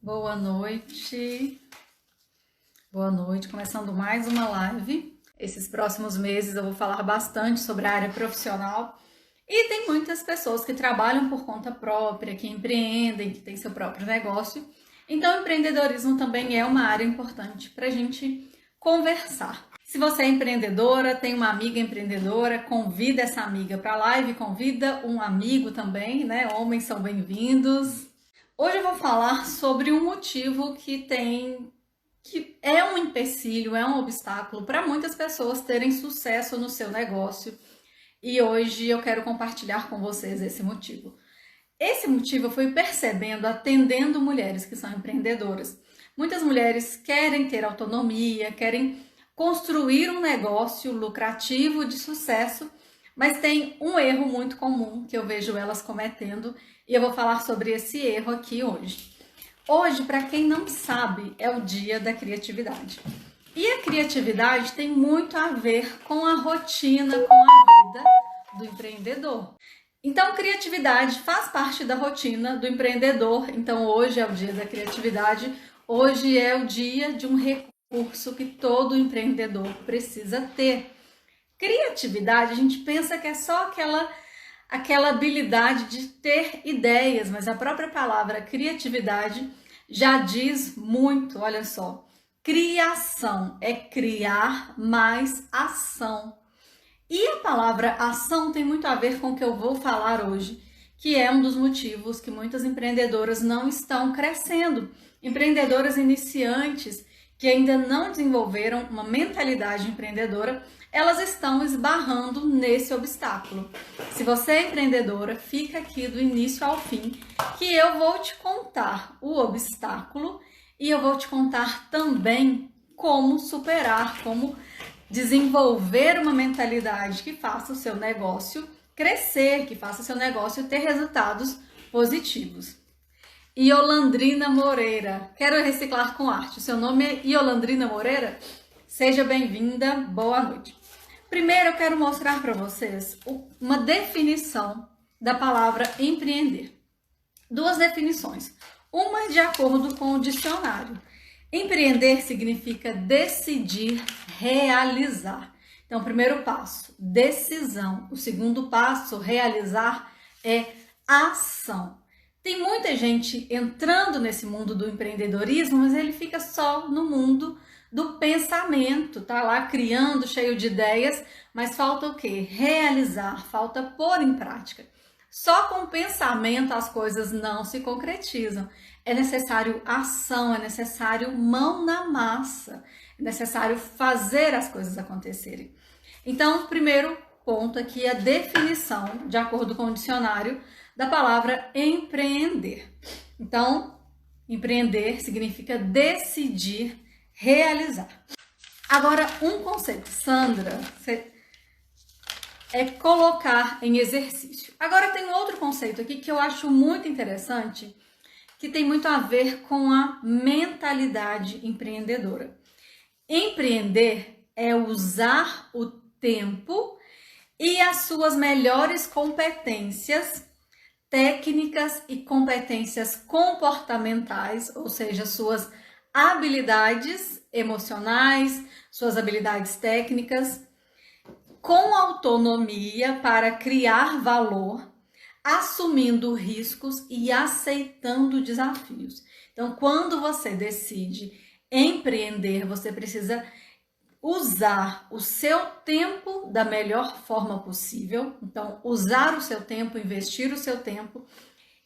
Boa noite. Boa noite, começando mais uma live. Esses próximos meses eu vou falar bastante sobre a área profissional e tem muitas pessoas que trabalham por conta própria, que empreendem, que têm seu próprio negócio. Então, empreendedorismo também é uma área importante para a gente conversar. Se você é empreendedora, tem uma amiga empreendedora, convida essa amiga para a live, convida um amigo também, né? Homens são bem-vindos. Hoje eu vou falar sobre um motivo que é um empecilho, é um obstáculo para muitas pessoas terem sucesso no seu negócio. E hoje eu quero compartilhar com vocês esse motivo. Esse motivo eu fui percebendo atendendo mulheres que são empreendedoras. Muitas mulheres querem ter autonomia, querem construir um negócio lucrativo de sucesso, mas tem um erro muito comum que eu vejo elas cometendo e eu vou falar sobre esse erro aqui hoje. Hoje, para quem não sabe, é o dia da criatividade. E a criatividade tem muito a ver com a rotina, com a vida do empreendedor. Então, criatividade faz parte da rotina do empreendedor. Então, hoje é o dia da criatividade. Hoje é o dia de um recurso que todo empreendedor precisa ter. Criatividade, a gente pensa que é só aquela habilidade de ter ideias, mas a própria palavra criatividade já diz muito, olha só. Criação é criar mais ação. E a palavra ação tem muito a ver com o que eu vou falar hoje, que é um dos motivos que muitas empreendedoras não estão crescendo. Empreendedoras iniciantes que ainda não desenvolveram uma mentalidade empreendedora, elas estão esbarrando nesse obstáculo. Se você é empreendedora, fica aqui do início ao fim, que eu vou te contar o obstáculo e eu vou te contar também como superar, como desenvolver uma mentalidade que faça o seu negócio crescer, que faça o seu negócio ter resultados positivos. Iolandrina Moreira, quero reciclar com arte. O seu nome é Iolandrina Moreira? Seja bem-vinda, boa noite. Primeiro eu quero mostrar para vocês uma definição da palavra empreender. Duas definições. Uma de acordo com o dicionário. Empreender significa decidir, realizar. Então, o primeiro passo, decisão. O segundo passo, realizar, é ação. Tem muita gente entrando nesse mundo do empreendedorismo, mas ele fica só no mundo do pensamento, tá lá criando, cheio de ideias, mas falta o quê? Realizar, falta pôr em prática. Só com pensamento as coisas não se concretizam. É necessário ação, é necessário mão na massa, é necessário fazer as coisas acontecerem. Então, o primeiro ponto aqui é a definição, de acordo com o dicionário, da palavra empreender. Então, empreender significa decidir, realizar. Agora, um conceito, Sandra, é colocar em exercício. Agora, tem outro conceito aqui que eu acho muito interessante, que tem muito a ver com a mentalidade empreendedora. Empreender é usar o tempo e as suas melhores competências técnicas e competências comportamentais, ou seja, suas habilidades emocionais, suas habilidades técnicas, com autonomia para criar valor, assumindo riscos e aceitando desafios. Então, quando você decide empreender, você precisa usar o seu tempo da melhor forma possível. Então, usar o seu tempo, investir o seu tempo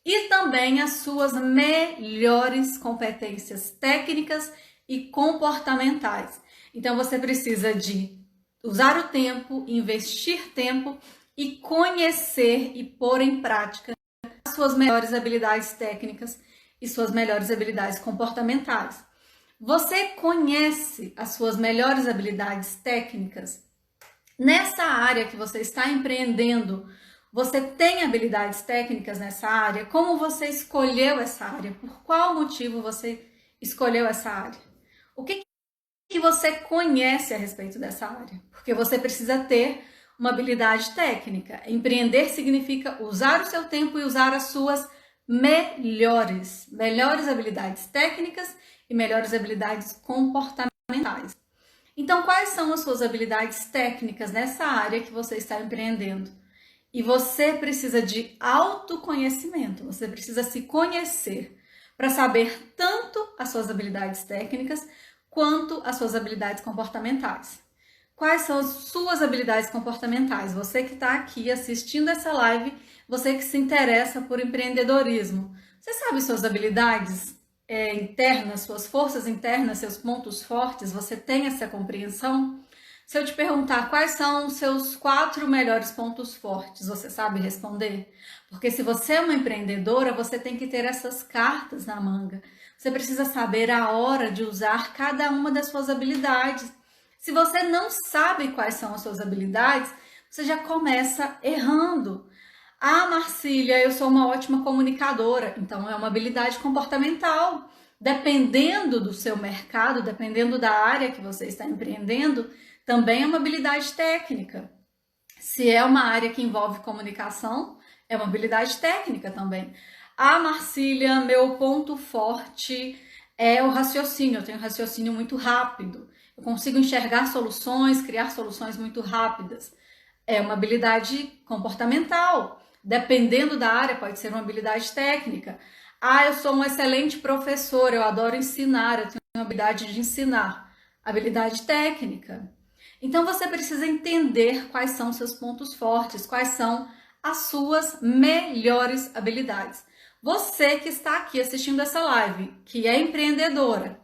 e também as suas melhores competências técnicas e comportamentais. Então, você precisa de usar o tempo, investir tempo e conhecer e pôr em prática as suas melhores habilidades técnicas e suas melhores habilidades comportamentais. Você conhece as suas melhores habilidades técnicas? Nessa área que você está empreendendo, você tem habilidades técnicas nessa área? Como você escolheu essa área? Por qual motivo você escolheu essa área? O que você conhece a respeito dessa área? Porque você precisa ter uma habilidade técnica. Empreender significa usar o seu tempo e usar as suas melhores habilidades técnicas e melhores habilidades comportamentais. Então, quais são as suas habilidades técnicas nessa área que você está empreendendo? E você precisa de autoconhecimento, você precisa se conhecer para saber tanto as suas habilidades técnicas quanto as suas habilidades comportamentais. Quais são as suas habilidades comportamentais? Você que está aqui assistindo essa live, você que se interessa por empreendedorismo, você sabe suas habilidades internas, suas forças internas, seus pontos fortes? Você tem essa compreensão? Se eu te perguntar quais são os seus 4 melhores pontos fortes, você sabe responder? Porque se você é uma empreendedora, você tem que ter essas cartas na manga. Você precisa saber a hora de usar cada uma das suas habilidades. Se você não sabe quais são as suas habilidades, você já começa errando. Ah, Marcília, eu sou uma ótima comunicadora. Então é uma habilidade comportamental. Dependendo do seu mercado, dependendo da área que você está empreendendo, também é uma habilidade técnica. Se é uma área que envolve comunicação, é uma habilidade técnica também. Ah, Marcília, meu ponto forte é o raciocínio. Eu tenho um raciocínio muito rápido. Eu consigo enxergar soluções, criar soluções muito rápidas. É uma habilidade comportamental. Dependendo da área, pode ser uma habilidade técnica. Ah, eu sou um excelente professor, eu adoro ensinar, eu tenho uma habilidade de ensinar. Habilidade técnica. Então você precisa entender quais são os seus pontos fortes, quais são as suas melhores habilidades. Você que está aqui assistindo essa live, que é empreendedora,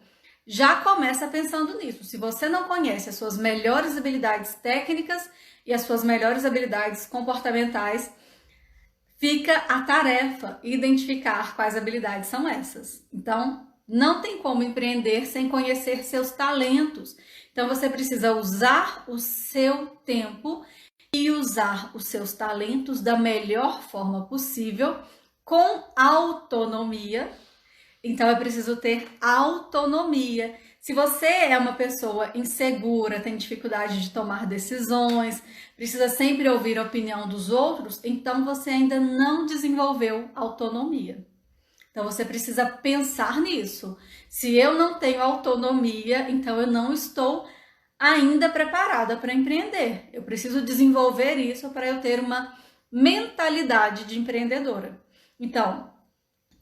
já começa pensando nisso. Se você não conhece as suas melhores habilidades técnicas e as suas melhores habilidades comportamentais, fica a tarefa identificar quais habilidades são essas. Então, não tem como empreender sem conhecer seus talentos. Então, você precisa usar o seu tempo e usar os seus talentos da melhor forma possível, com autonomia. Então, é preciso ter autonomia. Se você é uma pessoa insegura, tem dificuldade de tomar decisões, precisa sempre ouvir a opinião dos outros, então você ainda não desenvolveu autonomia. Então, você precisa pensar nisso. Se eu não tenho autonomia, então eu não estou ainda preparada para empreender. Eu preciso desenvolver isso para eu ter uma mentalidade de empreendedora. Então,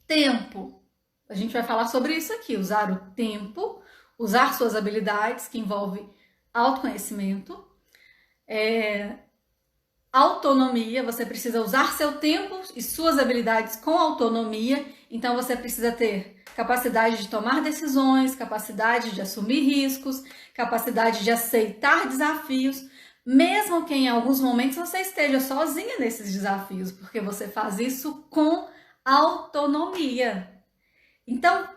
tempo. A gente vai falar sobre isso aqui. Usar o tempo, usar suas habilidades, que envolve autoconhecimento. Autonomia, você precisa usar seu tempo e suas habilidades com autonomia. Então, você precisa ter capacidade de tomar decisões, capacidade de assumir riscos, capacidade de aceitar desafios, mesmo que em alguns momentos você esteja sozinha nesses desafios, porque você faz isso com autonomia. Então,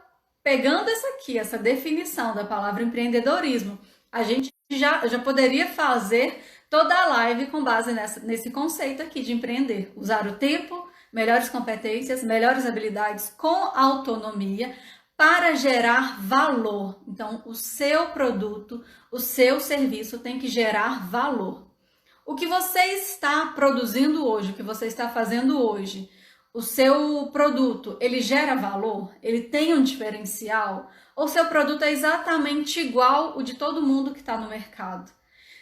pegando essa definição da palavra empreendedorismo, a gente já poderia fazer toda a live com base nesse conceito aqui de empreender. Usar o tempo, melhores competências, melhores habilidades com autonomia para gerar valor. Então, o seu produto, o seu serviço tem que gerar valor. O que você está produzindo hoje, o que você está fazendo hoje, o seu produto, ele gera valor? Ele tem um diferencial? Ou seu produto é exatamente igual o de todo mundo que está no mercado?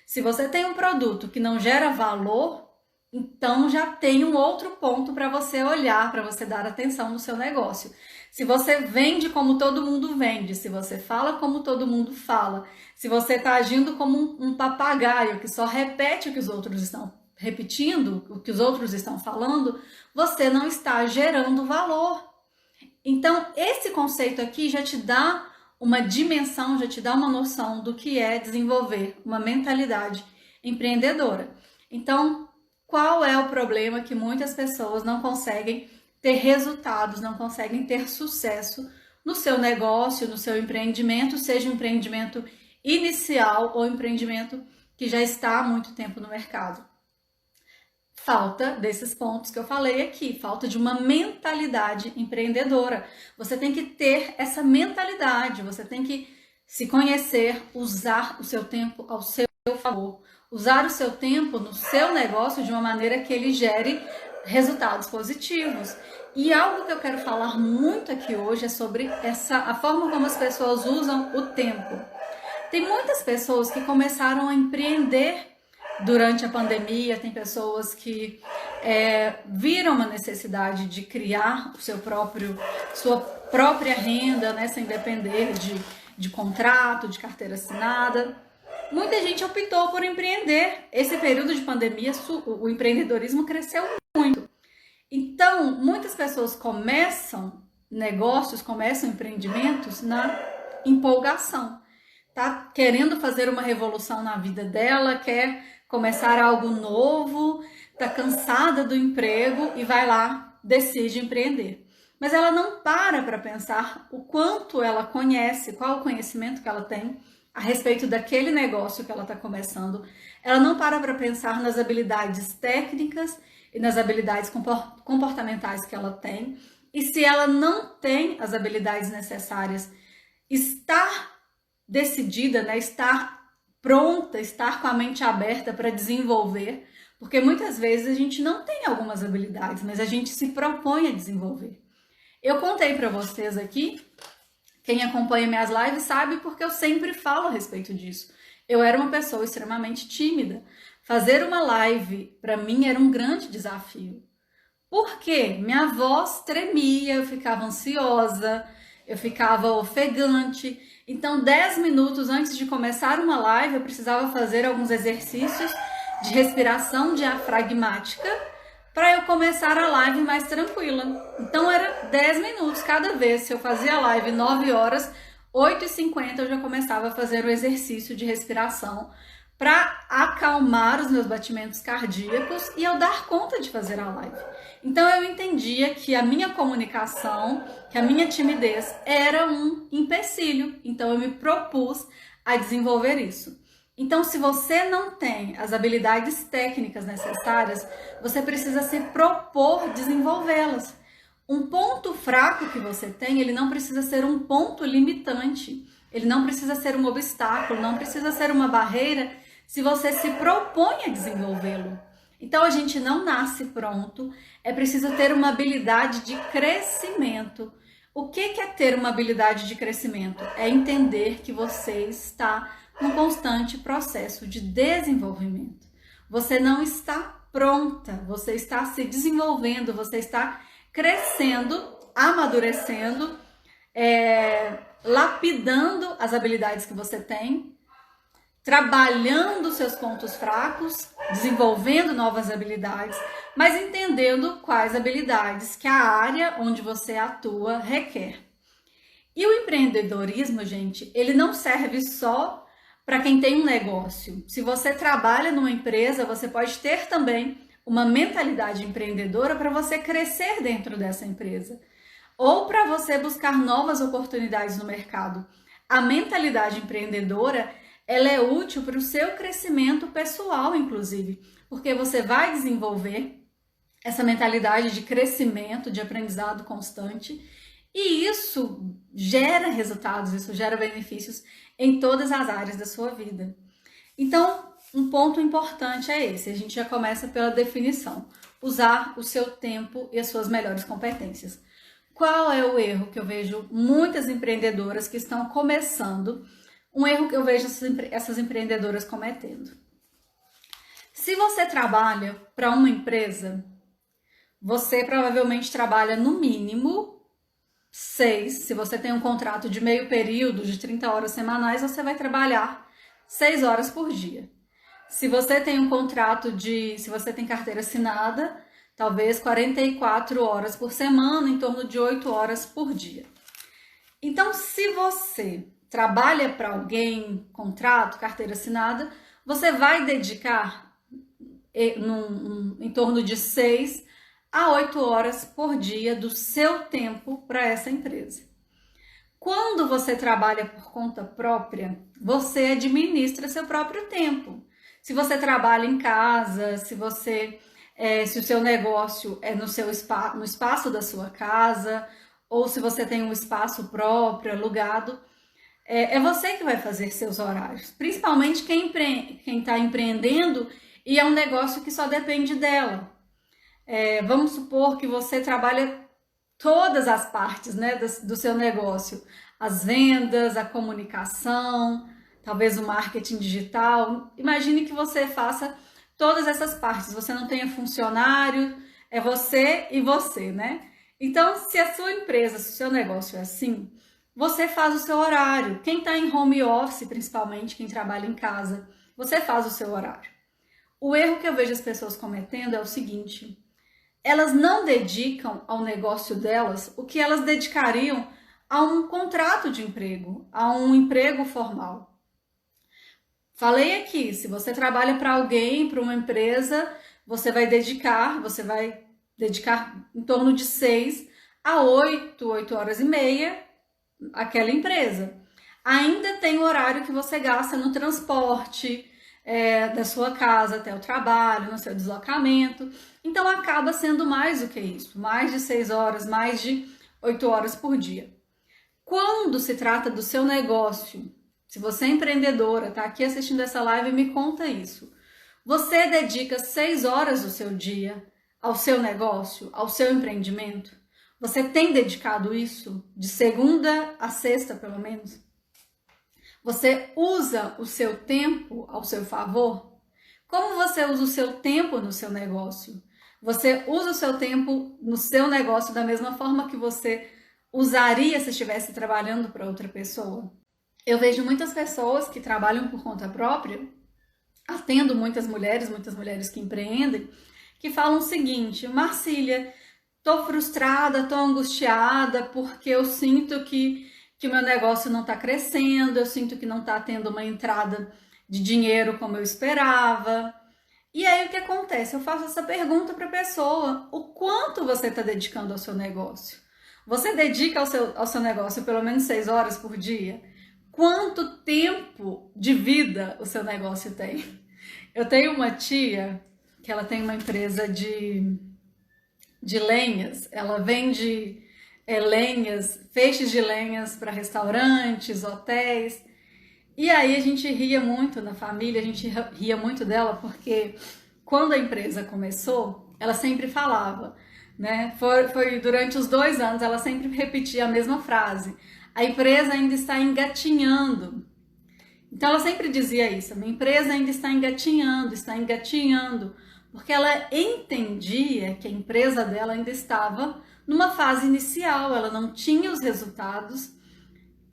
Se você tem um produto que não gera valor, então já tem um outro ponto para você olhar, para você dar atenção no seu negócio. Se você vende como todo mundo vende, se você fala como todo mundo fala, se você está agindo como um papagaio que só repete o que os outros estão repetindo, o que os outros estão falando, você não está gerando valor. Então, esse conceito aqui já te dá uma dimensão, já te dá uma noção do que é desenvolver uma mentalidade empreendedora. Então, qual é o problema que muitas pessoas não conseguem ter resultados, não conseguem ter sucesso no seu negócio, no seu empreendimento, seja um empreendimento inicial ou empreendimento que já está há muito tempo no mercado? Falta desses pontos que eu falei aqui, falta de uma mentalidade empreendedora. Você tem que ter essa mentalidade, você tem que se conhecer, usar o seu tempo ao seu favor, usar o seu tempo no seu negócio de uma maneira que ele gere resultados positivos. E algo que eu quero falar muito aqui hoje é sobre a forma como as pessoas usam o tempo. Tem muitas pessoas que começaram a empreender durante a pandemia, tem pessoas que viram uma necessidade de criar sua própria renda, né, sem depender de contrato, de carteira assinada. Muita gente optou por empreender. Esse período de pandemia, o empreendedorismo cresceu muito. Então, muitas pessoas começam negócios, começam empreendimentos na empolgação. Tá querendo fazer uma revolução na vida dela, quer começar algo novo, tá cansada do emprego e vai lá, decide empreender. Mas ela não para pensar o quanto ela conhece, qual o conhecimento que ela tem a respeito daquele negócio que ela está começando. Ela não para pensar nas habilidades técnicas e nas habilidades comportamentais que ela tem. E se ela não tem as habilidades necessárias, estar decidida, né, estar pronta, estar com a mente aberta para desenvolver, porque muitas vezes a gente não tem algumas habilidades, mas a gente se propõe a desenvolver. Eu contei para vocês aqui, quem acompanha minhas lives sabe, porque eu sempre falo a respeito disso. Eu era uma pessoa extremamente tímida. Fazer uma live para mim era um grande desafio. Por quê? Minha voz tremia, eu ficava ansiosa, eu ficava ofegante. Então, 10 minutos antes de começar uma live, eu precisava fazer alguns exercícios de respiração diafragmática para eu começar a live mais tranquila. Então, era 10 minutos cada vez. Se eu fazia a live 9 horas, 8h50 eu já começava a fazer o exercício de respiração para acalmar os meus batimentos cardíacos e eu dar conta de fazer a live. Então eu entendia que a minha comunicação, que a minha timidez era um empecilho. Então eu me propus a desenvolver isso. Então, se você não tem as habilidades técnicas necessárias, você precisa se propor desenvolvê-las. Um ponto fraco que você tem, ele não precisa ser um ponto limitante. Ele não precisa ser um obstáculo, não precisa ser uma barreira se você se propõe a desenvolvê-lo. Então, a gente não nasce pronto, é preciso ter uma habilidade de crescimento. O que é ter uma habilidade de crescimento? É entender que você está num constante processo de desenvolvimento. Você não está pronta, você está se desenvolvendo, você está crescendo, amadurecendo, lapidando as habilidades que você tem, trabalhando seus pontos fracos, desenvolvendo novas habilidades, mas entendendo quais habilidades que a área onde você atua requer. E o empreendedorismo, gente, ele não serve só para quem tem um negócio. Se você trabalha numa empresa, você pode ter também uma mentalidade empreendedora para você crescer dentro dessa empresa, ou para você buscar novas oportunidades no mercado. A mentalidade empreendedora, ela é útil para o seu crescimento pessoal, inclusive, porque você vai desenvolver essa mentalidade de crescimento, de aprendizado constante, e isso gera resultados, isso gera benefícios em todas as áreas da sua vida. Então, um ponto importante é esse, a gente já começa pela definição, usar o seu tempo e as suas melhores competências. Qual é o erro que eu vejo muitas empreendedoras que estão começando, um erro que eu vejo essas empreendedoras cometendo? Se você trabalha para uma empresa, você provavelmente trabalha no mínimo 6, se você tem um contrato de meio período, de 30 horas semanais, você vai trabalhar 6 horas por dia. Se você tem um contrato se você tem carteira assinada, talvez 44 horas por semana, em torno de 8 horas por dia. Então, se você trabalha para alguém, contrato, carteira assinada, você vai dedicar em torno de 6 a 8 horas por dia do seu tempo para essa empresa. Quando você trabalha por conta própria, você administra seu próprio tempo. Se você trabalha em casa, se o seu negócio é no espaço da sua casa, ou se você tem um espaço próprio, alugado, é você que vai fazer seus horários. Principalmente quem está empreendendo e é um negócio que só depende dela. Vamos supor que você trabalha todas as partes, né, do seu negócio. As vendas, a comunicação, talvez o marketing digital. Imagine que você faça todas essas partes. Você não tenha funcionário, é você e você, né? Então, se a sua empresa, se o seu negócio é assim, você faz o seu horário. Quem está em home office, principalmente quem trabalha em casa, você faz o seu horário. O erro que eu vejo as pessoas cometendo é o seguinte: elas não dedicam ao negócio delas o que elas dedicariam a um contrato de emprego, a um emprego formal. Falei aqui, se você trabalha para alguém, para uma empresa, você vai dedicar em torno de 6 a 8 horas e meia àquela empresa. Ainda tem o horário que você gasta no transporte da sua casa até o trabalho, no seu deslocamento. Então acaba sendo mais do que isso, mais de 6 horas, mais de 8 horas por dia. Quando se trata do seu negócio, se você é empreendedora, está aqui assistindo essa live, me conta isso. Você dedica 6 horas do seu dia ao seu negócio, ao seu empreendimento? Você tem dedicado isso de segunda a sexta, pelo menos? Você usa o seu tempo ao seu favor? Como você usa o seu tempo no seu negócio? Você usa o seu tempo no seu negócio da mesma forma que você usaria se estivesse trabalhando para outra pessoa? Eu vejo muitas pessoas que trabalham por conta própria, atendo muitas mulheres que empreendem, que falam o seguinte: Marcília, tô frustrada, tô angustiada porque eu sinto que o meu negócio não está crescendo, eu sinto que não está tendo uma entrada de dinheiro como eu esperava. E aí o que acontece? Eu faço essa pergunta para a pessoa: o quanto você está dedicando ao seu negócio? Você dedica ao seu negócio pelo menos 6 horas por dia? Quanto tempo de vida o seu negócio tem? Eu tenho uma tia que ela tem uma empresa de lenhas. Ela vende lenhas, feixes de lenhas para restaurantes, hotéis. E aí a gente ria muito na família, a gente ria muito dela, porque quando a empresa começou, ela sempre falava, né? Foi durante os 2 anos, ela sempre repetia a mesma frase: a empresa ainda está engatinhando. Então ela sempre dizia isso: a minha empresa ainda está engatinhando, porque ela entendia que a empresa dela ainda estava numa fase inicial, ela não tinha os resultados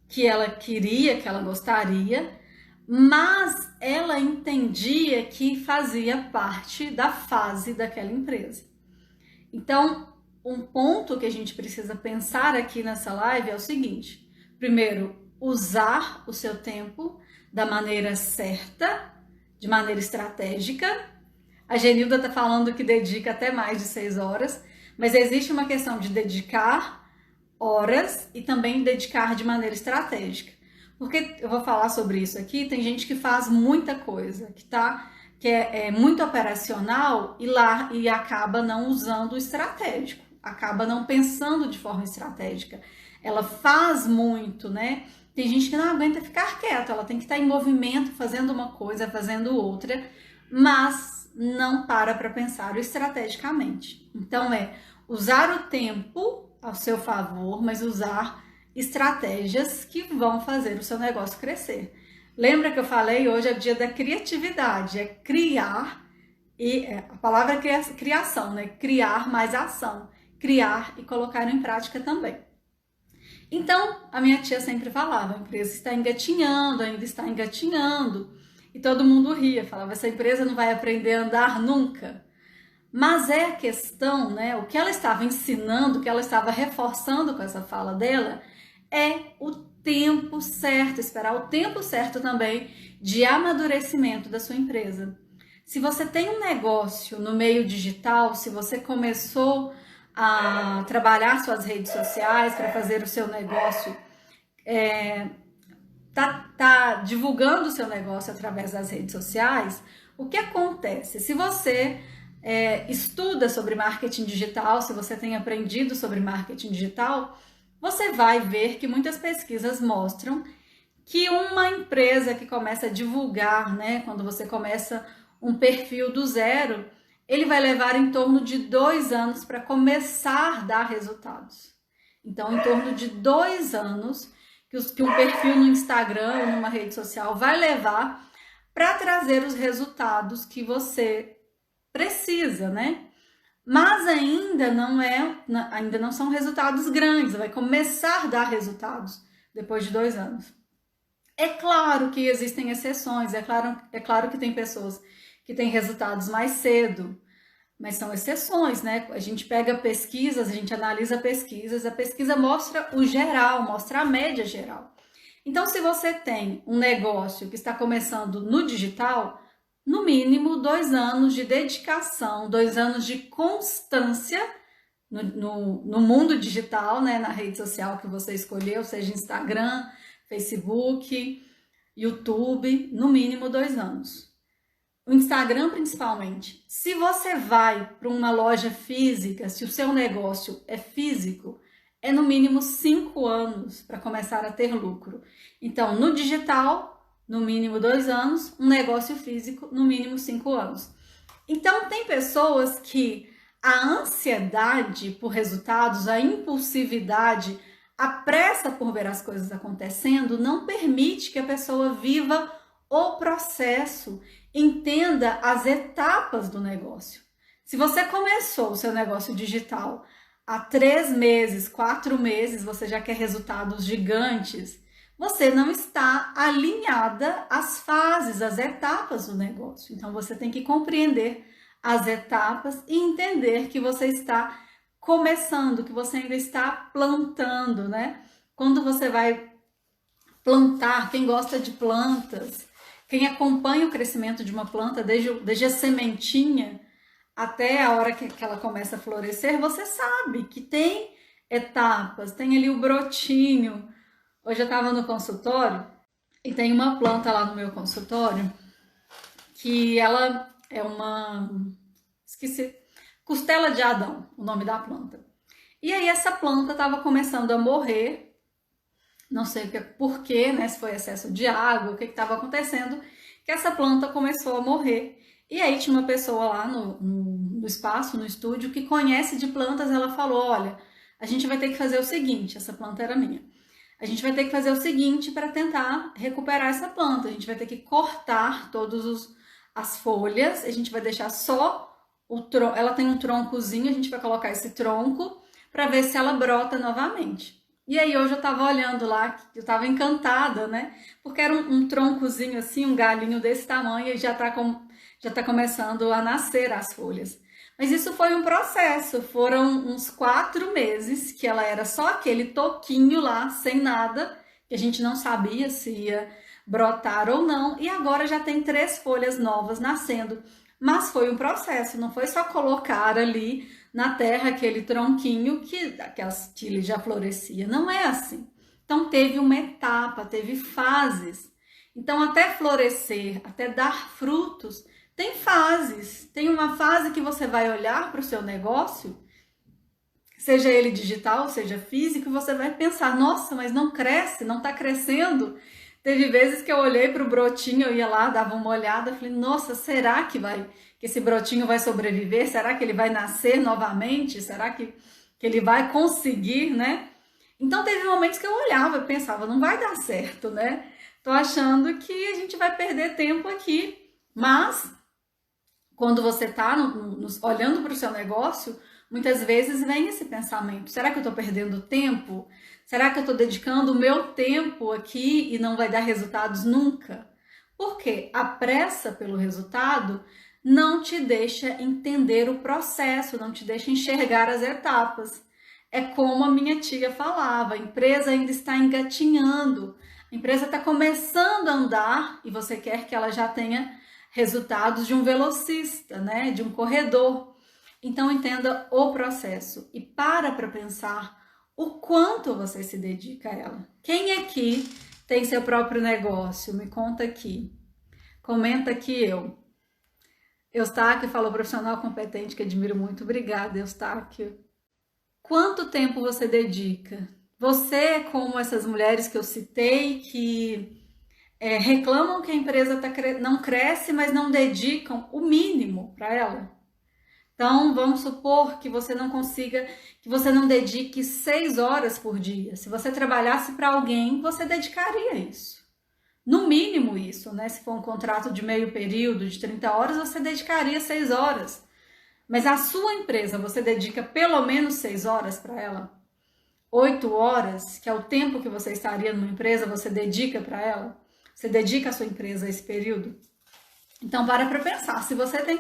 que ela queria, que ela gostaria, mas ela entendia que fazia parte da fase daquela empresa. Então, um ponto que a gente precisa pensar aqui nessa live é o seguinte: primeiro, usar o seu tempo da maneira certa, de maneira estratégica. A Genilda está falando que dedica até mais de 6 horas, mas existe uma questão de dedicar horas e também dedicar de maneira estratégica. Porque eu vou falar sobre isso aqui, tem gente que faz muita coisa, que é muito operacional e acaba não usando o estratégico, acaba não pensando de forma estratégica. Ela faz muito, né? Tem gente que não aguenta ficar quieta, ela tem que estar em movimento, fazendo uma coisa, fazendo outra, mas não para pensar estrategicamente. Então usar o tempo ao seu favor, mas usar estratégias que vão fazer o seu negócio crescer. Lembra que eu falei, hoje é dia da criatividade, é criar, e a palavra é criação, né? Criar mais ação, criar e colocar em prática também. Então, a minha tia sempre falava: a empresa está engatinhando, ainda está engatinhando, e todo mundo ria, falava: essa empresa não vai aprender a andar nunca. Mas é a questão, né? O que ela estava ensinando, o que ela estava reforçando com essa fala dela, é o tempo certo, esperar o tempo certo também de amadurecimento da sua empresa. Se você tem um negócio no meio digital, se você começou a trabalhar suas redes sociais para fazer o seu negócio, tá divulgando o seu negócio através das redes sociais, o que acontece? Se você estuda sobre marketing digital, se você tem aprendido sobre marketing digital, você vai ver que muitas pesquisas mostram que uma empresa que começa a divulgar, né, quando você começa um perfil do zero, ele vai levar em torno de 2 anos para começar a dar resultados. Então, em torno de 2 anos que um perfil no Instagram ou numa rede social vai levar para trazer os resultados que você precisa, né? Mas ainda não são resultados grandes, vai começar a dar resultados depois de 2 anos. É claro que existem exceções, é claro que tem pessoas que têm resultados mais cedo, mas são exceções, né? A gente pega pesquisas, a gente analisa pesquisas, a pesquisa mostra o geral, mostra a média geral. Então, se você tem um negócio que está começando no digital, no mínimo 2 anos de dedicação, 2 anos de constância no mundo digital, né? Na rede social que você escolheu, seja Instagram, Facebook, YouTube, no mínimo 2 anos. O Instagram, principalmente. Se você vai para uma loja física, se o seu negócio é físico, é no mínimo 5 anos para começar a ter lucro. Então, no digital, no mínimo 2 anos, um negócio físico, no mínimo 5 anos. Então, tem pessoas que a ansiedade por resultados, a impulsividade, a pressa por ver as coisas acontecendo, não permite que a pessoa viva o processo, entenda as etapas do negócio. Se você começou o seu negócio digital há 3 meses, 4 meses, você já quer resultados gigantes, você não está alinhada às fases, às etapas do negócio. Então, você tem que compreender as etapas e entender que você está começando, que você ainda está plantando, né? Quando você vai plantar, quem gosta de plantas, quem acompanha o crescimento de uma planta desde a sementinha até a hora que ela começa a florescer, você sabe que tem etapas, tem ali o brotinho. Hoje eu estava no consultório e tem uma planta lá no meu consultório que ela é esqueci, costela de Adão, o nome da planta. E aí essa planta estava começando a morrer, não sei por quê, né, se foi excesso de água, o que estava acontecendo, que essa planta começou a morrer. E aí tinha uma pessoa lá no espaço, no estúdio, que conhece de plantas, ela falou, olha, a gente vai ter que fazer o seguinte, essa planta era minha, a gente vai ter que fazer o seguinte para tentar recuperar essa planta, a gente vai ter que cortar todas as folhas, a gente vai deixar só o tronco, ela tem um troncozinho, a gente vai colocar esse tronco para ver se ela brota novamente. E aí hoje eu tava olhando lá, eu tava encantada, né? Porque era um troncozinho assim, um galinho desse tamanho e já tá começando a nascer as folhas. Mas isso foi um processo, foram uns 4 meses que ela era só aquele toquinho lá, sem nada, que a gente não sabia se ia brotar ou não, e agora já tem 3 folhas novas nascendo. Mas foi um processo, não foi só colocar ali na terra aquele tronquinho que ele já florescia, não é assim. Então teve uma etapa, teve fases. Então até florescer, até dar frutos, tem fases. Tem uma fase que você vai olhar para o seu negócio, seja ele digital, seja físico, e você vai pensar, nossa, mas não cresce, não está crescendo. Teve vezes que eu olhei para o brotinho, eu ia lá, dava uma olhada, falei, nossa, será que esse brotinho vai sobreviver? Será que ele vai nascer novamente? Será que ele vai conseguir, né? Então teve momentos que eu olhava e pensava, não vai dar certo, né? Tô achando que a gente vai perder tempo aqui. Mas quando você tá olhando para o seu negócio, muitas vezes vem esse pensamento, será que eu tô perdendo tempo? Será que eu estou dedicando o meu tempo aqui e não vai dar resultados nunca? Porque a pressa pelo resultado não te deixa entender o processo, não te deixa enxergar as etapas. É como a minha tia falava, a empresa ainda está engatinhando, a empresa está começando a andar e você quer que ela já tenha resultados de um velocista, né? De um corredor. Então entenda o processo e para pensar o quanto você se dedica a ela. Quem aqui tem seu próprio negócio? Me conta aqui. Comenta aqui eu. Eustáquio falou profissional competente que admiro muito. Obrigada, Eustáquio. Quanto tempo você dedica? Você é como essas mulheres que eu citei que reclamam que a empresa não cresce, mas não dedicam o mínimo para ela? Então, vamos supor que você não consiga, que você não dedique 6 horas por dia. Se você trabalhasse para alguém, você dedicaria isso. No mínimo isso, né? Se for um contrato de meio período, de 30 horas, você dedicaria 6 horas. Mas a sua empresa, você dedica pelo menos 6 horas para ela? 8 horas, que é o tempo que você estaria numa empresa, você dedica para ela? Você dedica a sua empresa a esse período? Então, para pensar. Se você tem...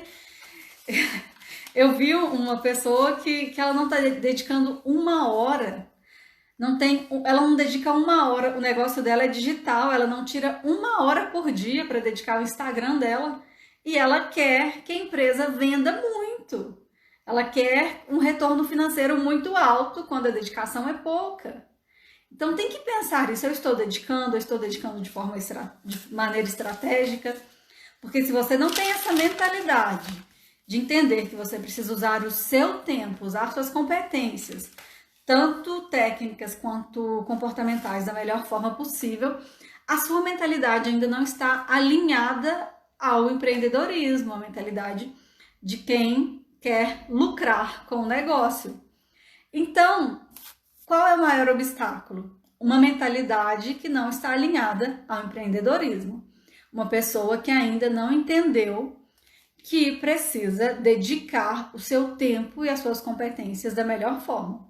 Eu vi uma pessoa que ela não está dedicando 1 hora, ela não dedica 1 hora, o negócio dela é digital, ela não tira 1 hora por dia para dedicar ao Instagram dela e ela quer que a empresa venda muito. Ela quer um retorno financeiro muito alto quando a dedicação é pouca. Então tem que pensar isso, eu estou dedicando de maneira estratégica, porque se você não tem essa mentalidade de entender que você precisa usar o seu tempo, usar suas competências, tanto técnicas quanto comportamentais, da melhor forma possível, a sua mentalidade ainda não está alinhada ao empreendedorismo, a mentalidade de quem quer lucrar com o negócio. Então, qual é o maior obstáculo? Uma mentalidade que não está alinhada ao empreendedorismo. Uma pessoa que ainda não entendeu que precisa dedicar o seu tempo e as suas competências da melhor forma.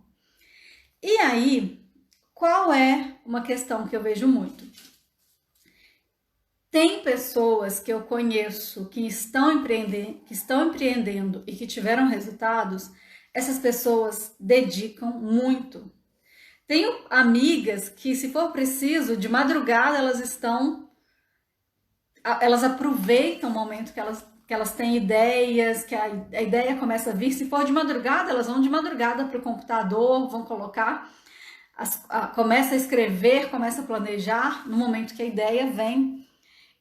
E aí, qual é uma questão que eu vejo muito? Tem pessoas que eu conheço que estão empreendendo e que tiveram resultados, essas pessoas dedicam muito. Tenho amigas que, se for preciso, de madrugada elas aproveitam o momento que elas têm ideias, que a ideia começa a vir. Se for de madrugada, elas vão de madrugada para o computador, vão colocar, começa a escrever, começa a planejar no momento que a ideia vem.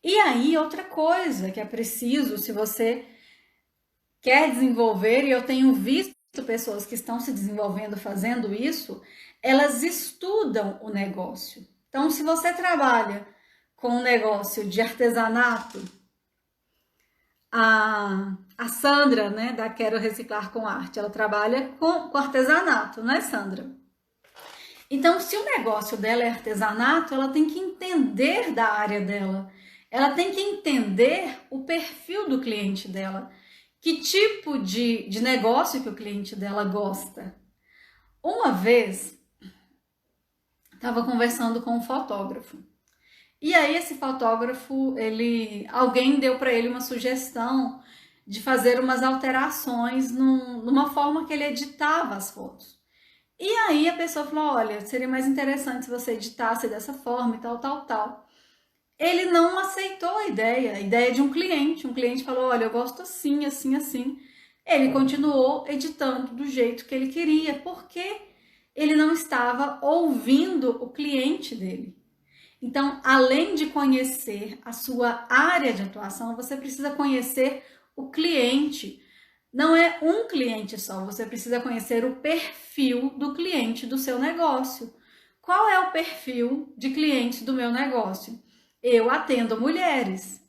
E aí, outra coisa que é preciso, se você quer desenvolver, e eu tenho visto pessoas que estão se desenvolvendo fazendo isso, elas estudam o negócio. Então, se você trabalha com um negócio de artesanato, a Sandra, né, da Quero Reciclar com Arte, ela trabalha com artesanato, não é, Sandra? Então, se o negócio dela é artesanato, ela tem que entender da área dela, ela tem que entender o perfil do cliente dela, que tipo de negócio que o cliente dela gosta. Uma vez, estava conversando com um fotógrafo. E aí esse fotógrafo, alguém deu para ele uma sugestão de fazer umas alterações numa forma que ele editava as fotos. E aí a pessoa falou, olha, seria mais interessante se você editasse dessa forma e tal, tal, tal. Ele não aceitou a ideia de um cliente. Um cliente falou, olha, eu gosto assim, assim, assim. Ele continuou editando do jeito que ele queria, porque ele não estava ouvindo o cliente dele. Então, além de conhecer a sua área de atuação, você precisa conhecer o cliente. Não é um cliente só, você precisa conhecer o perfil do cliente do seu negócio. Qual é o perfil de cliente do meu negócio? Eu atendo mulheres.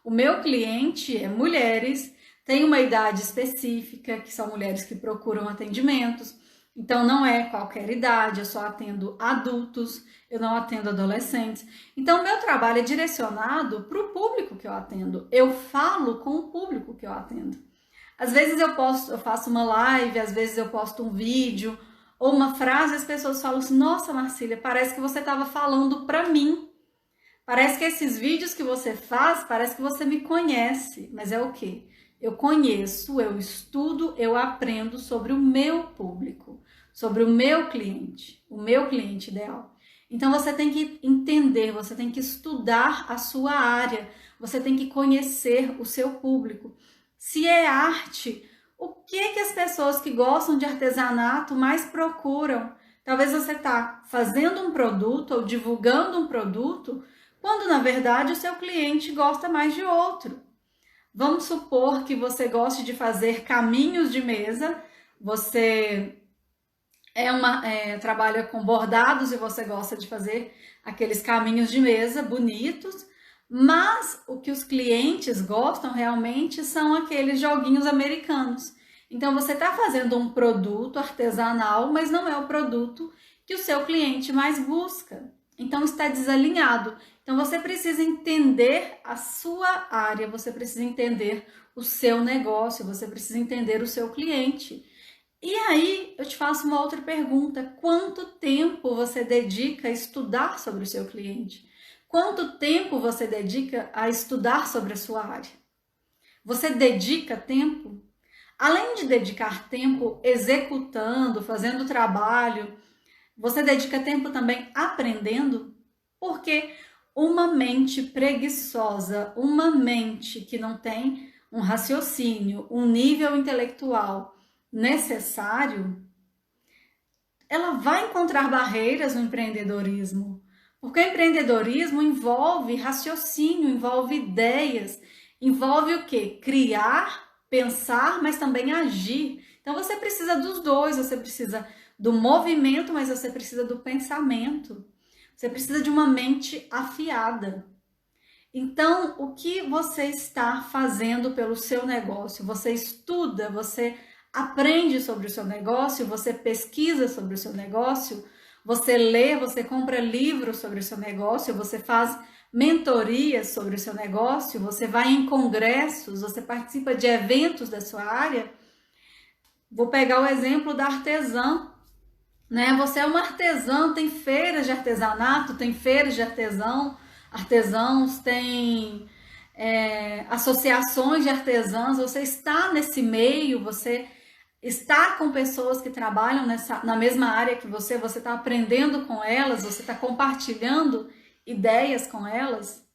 O meu cliente é mulheres, tem uma idade específica, que são mulheres que procuram atendimentos. Então, não é qualquer idade, eu só atendo adultos, eu não atendo adolescentes. Então, meu trabalho é direcionado para o público que eu atendo. Eu falo com o público que eu atendo. Às vezes eu faço uma live, às vezes eu posto um vídeo ou uma frase, as pessoas falam assim, nossa, Marcília, parece que você estava falando para mim. Parece que esses vídeos que você faz, parece que você me conhece. Mas é o quê? Eu conheço, eu estudo, eu aprendo sobre o meu público, sobre o meu cliente ideal. Então você tem que entender, você tem que estudar a sua área, você tem que conhecer o seu público. Se é arte, o que as pessoas que gostam de artesanato mais procuram? Talvez você está fazendo um produto ou divulgando um produto, quando na verdade o seu cliente gosta mais de outro. Vamos supor que você goste de fazer caminhos de mesa, você trabalha com bordados e você gosta de fazer aqueles caminhos de mesa bonitos, Mas o que os clientes gostam realmente são aqueles joguinhos americanos. Então você está fazendo um produto artesanal, mas não é o produto que o seu cliente mais busca. Então está desalinhado. Então você precisa entender a sua área, você precisa entender o seu negócio, você precisa entender o seu cliente. E aí eu te faço uma outra pergunta: quanto tempo você dedica a estudar sobre o seu cliente? Quanto tempo você dedica a estudar sobre a sua área? Você dedica tempo? Além de dedicar tempo executando, fazendo trabalho, você dedica tempo também aprendendo? Porque uma mente preguiçosa, uma mente que não tem um raciocínio, um nível intelectual necessário, ela vai encontrar barreiras no empreendedorismo. Porque o empreendedorismo envolve raciocínio, envolve ideias, envolve o quê? Criar, pensar, mas também agir. Então você precisa dos dois, você precisa do movimento, mas você precisa do pensamento. Você precisa de uma mente afiada. Então, o que você está fazendo pelo seu negócio? Você estuda, você aprende sobre o seu negócio, você pesquisa sobre o seu negócio, você lê, você compra livros sobre o seu negócio, você faz mentorias sobre o seu negócio, você vai em congressos, você participa de eventos da sua área. Vou pegar o exemplo da artesã, né? Você é uma artesã, tem feiras de artesanato, tem feiras de artesãos, tem associações de artesãs, você está nesse meio, você está com pessoas que trabalham na mesma área que você está aprendendo com elas, você está compartilhando ideias com elas.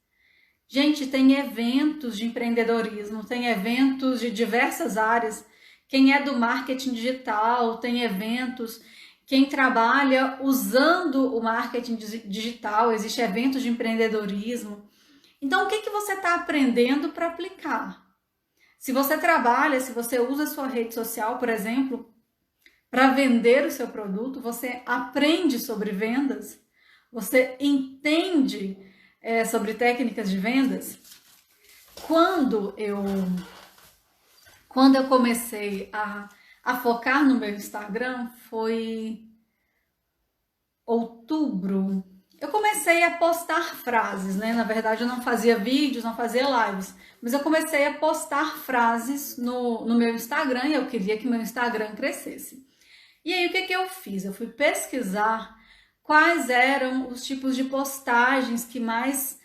Gente, tem eventos de empreendedorismo, tem eventos de diversas áreas. Quem é do marketing digital, tem eventos. Quem trabalha usando o marketing digital, existe eventos de empreendedorismo. Então, o que você está aprendendo para aplicar? Se você trabalha, se você usa a sua rede social, por exemplo, para vender o seu produto, você aprende sobre vendas, você entende sobre técnicas de vendas. Quando eu comecei a focar no meu Instagram, foi outubro. Eu comecei a postar frases, né? Na verdade, eu não fazia vídeos, não fazia lives, mas eu comecei a postar frases no meu Instagram e eu queria que meu Instagram crescesse. E aí, o que eu fiz? Eu fui pesquisar quais eram os tipos de postagens que mais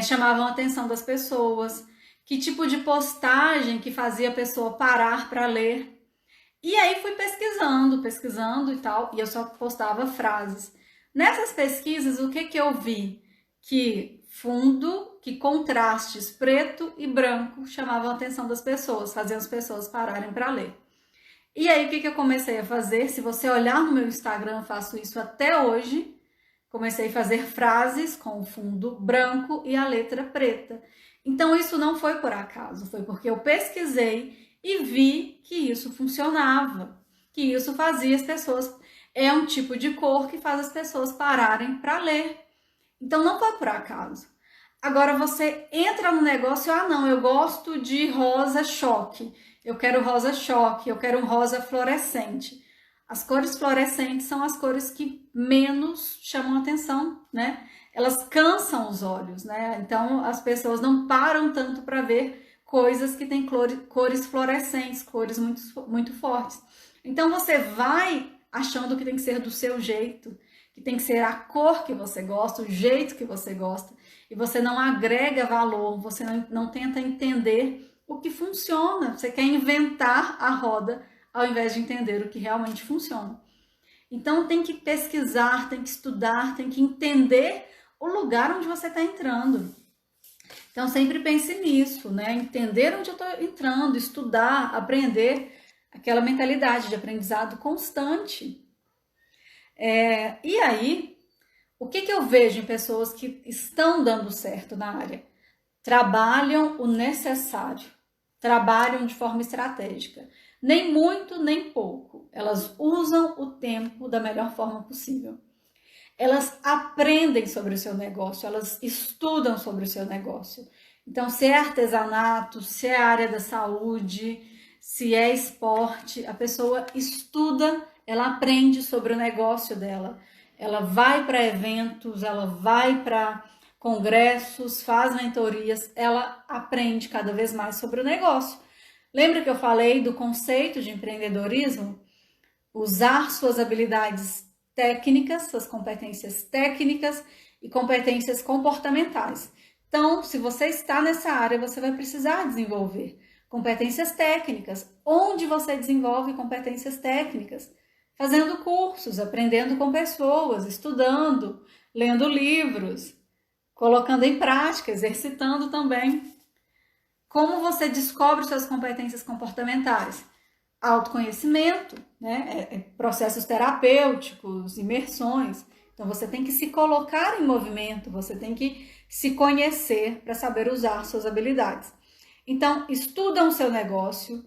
chamavam a atenção das pessoas, que tipo de postagem que fazia a pessoa parar para ler. E aí fui pesquisando e tal, e eu só postava frases. Nessas pesquisas, o que eu vi? Que fundo, que contrastes preto e branco chamavam a atenção das pessoas, faziam as pessoas pararem para ler. E aí, o que eu comecei a fazer? Se você olhar no meu Instagram, eu faço isso até hoje. Comecei a fazer frases com o fundo branco e a letra preta. Então, isso não foi por acaso, foi porque eu pesquisei e vi que isso funcionava, que isso fazia as pessoas... É um tipo de cor que faz as pessoas pararem para ler. Então, não foi por acaso. Agora, você entra no negócio, não, eu gosto de rosa choque. Eu quero rosa choque, eu quero um rosa fluorescente. As cores fluorescentes são as cores que menos chamam atenção, né? Elas cansam os olhos, né? Então, as pessoas não param tanto para ver coisas que têm cores fluorescentes, cores muito, muito fortes. Então, você vai achando que tem que ser do seu jeito, que tem que ser a cor que você gosta, o jeito que você gosta, e você não agrega valor, você não tenta entender o que funciona, você quer inventar a roda ao invés de entender o que realmente funciona. Então tem que pesquisar, tem que estudar, tem que entender o lugar onde você está entrando. Então sempre pense nisso, né? Entender onde eu estou entrando, estudar, aprender, aquela mentalidade de aprendizado constante. E aí, o que eu vejo em pessoas que estão dando certo na área? Trabalham o necessário, trabalham de forma estratégica. Nem muito, nem pouco. Elas usam o tempo da melhor forma possível. elas aprendem sobre o seu negócio, elas estudam sobre o seu negócio. Então, se é artesanato, se é área da saúde, se é esporte, a pessoa estuda, ela aprende sobre o negócio dela. Ela vai para eventos, ela vai para congressos, faz mentorias, ela aprende cada vez mais sobre o negócio. Lembra que eu falei do conceito de empreendedorismo? Usar suas habilidades técnicas, suas competências técnicas e competências comportamentais. Então, se você está nessa área, você vai precisar desenvolver competências técnicas. Onde você desenvolve competências técnicas? Fazendo cursos, aprendendo com pessoas, estudando, lendo livros, colocando em prática, exercitando também. Como você descobre suas competências comportamentais? Autoconhecimento, né? Processos terapêuticos, imersões. Então você tem que se colocar em movimento, você tem que se conhecer para saber usar suas habilidades. Então, estudam o seu negócio,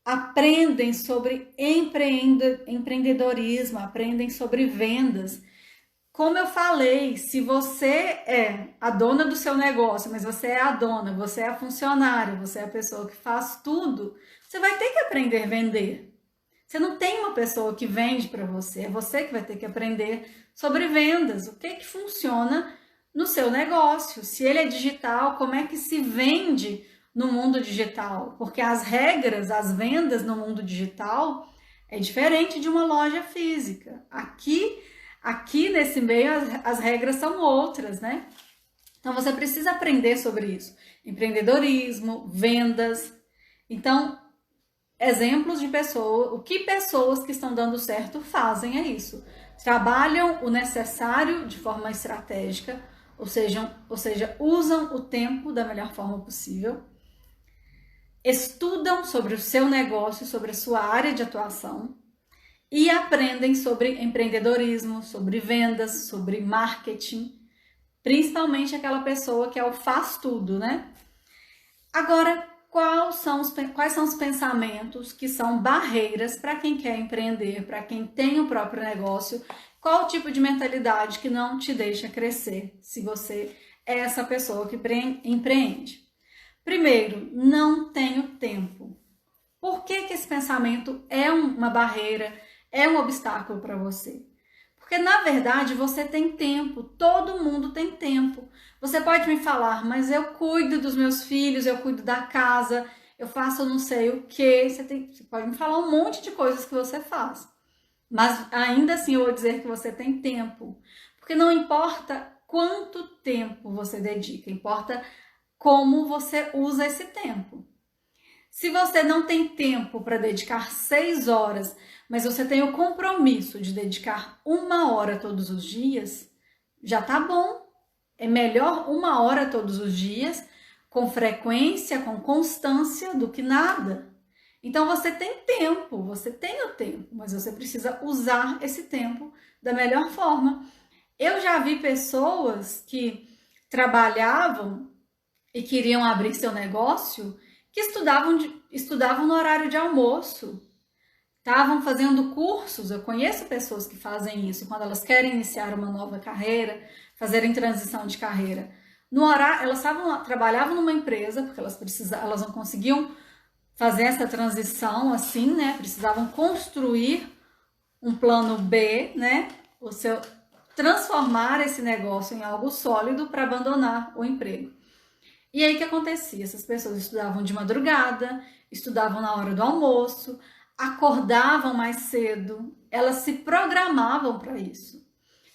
aprendem sobre empreendedorismo, aprendem sobre vendas. Como eu falei, se você é a dona do seu negócio, mas você é a dona, você é a funcionária, você é a pessoa que faz tudo, você vai ter que aprender a vender. Você não tem uma pessoa que vende para você, é você que vai ter que aprender sobre vendas, o que funciona no seu negócio. Se ele é digital, como é que se vende no mundo digital? Porque as regras, as vendas no mundo digital é diferente de uma loja física. Aqui nesse meio as regras são outras, né? Então você precisa aprender sobre isso. Empreendedorismo, vendas. Então, exemplos de pessoas, o que pessoas que estão dando certo fazem é isso. Trabalham o necessário de forma estratégica, ou seja, usam o tempo da melhor forma possível, estudam sobre o seu negócio, sobre a sua área de atuação e aprendem sobre empreendedorismo, sobre vendas, sobre marketing, principalmente aquela pessoa que é o faz tudo, né? Agora, quais são os pensamentos que são barreiras para quem quer empreender, para quem tem o próprio negócio? Qual o tipo de mentalidade que não te deixa crescer, se você é essa pessoa que empreende? Primeiro, não tenho tempo. Por que esse pensamento é uma barreira, é um obstáculo para você? Porque, na verdade, você tem tempo, todo mundo tem tempo. Você pode me falar, mas eu cuido dos meus filhos, eu cuido da casa, eu faço não sei o quê. Você pode me falar um monte de coisas que você faz. Mas ainda assim eu vou dizer que você tem tempo. Porque não importa quanto tempo você dedica, importa como você usa esse tempo. Se você não tem tempo para dedicar 6 horas, mas você tem o compromisso de dedicar 1 hora todos os dias, já tá bom. É melhor 1 hora todos os dias, com frequência, com constância, do que nada. Então você tem tempo, você tem o tempo, mas você precisa usar esse tempo da melhor forma. Eu já vi pessoas que trabalhavam e queriam abrir seu negócio, que estudavam no horário de almoço, estavam fazendo cursos. Eu conheço pessoas que fazem isso quando elas querem iniciar uma nova carreira, fazerem transição de carreira. No horário, elas trabalhavam numa empresa, porque elas não conseguiam fazer essa transição assim, né? Precisavam construir um plano B, né? Transformar esse negócio em algo sólido para abandonar o emprego. E aí o que acontecia? Essas pessoas estudavam de madrugada, estudavam na hora do almoço, acordavam mais cedo, elas se programavam para isso.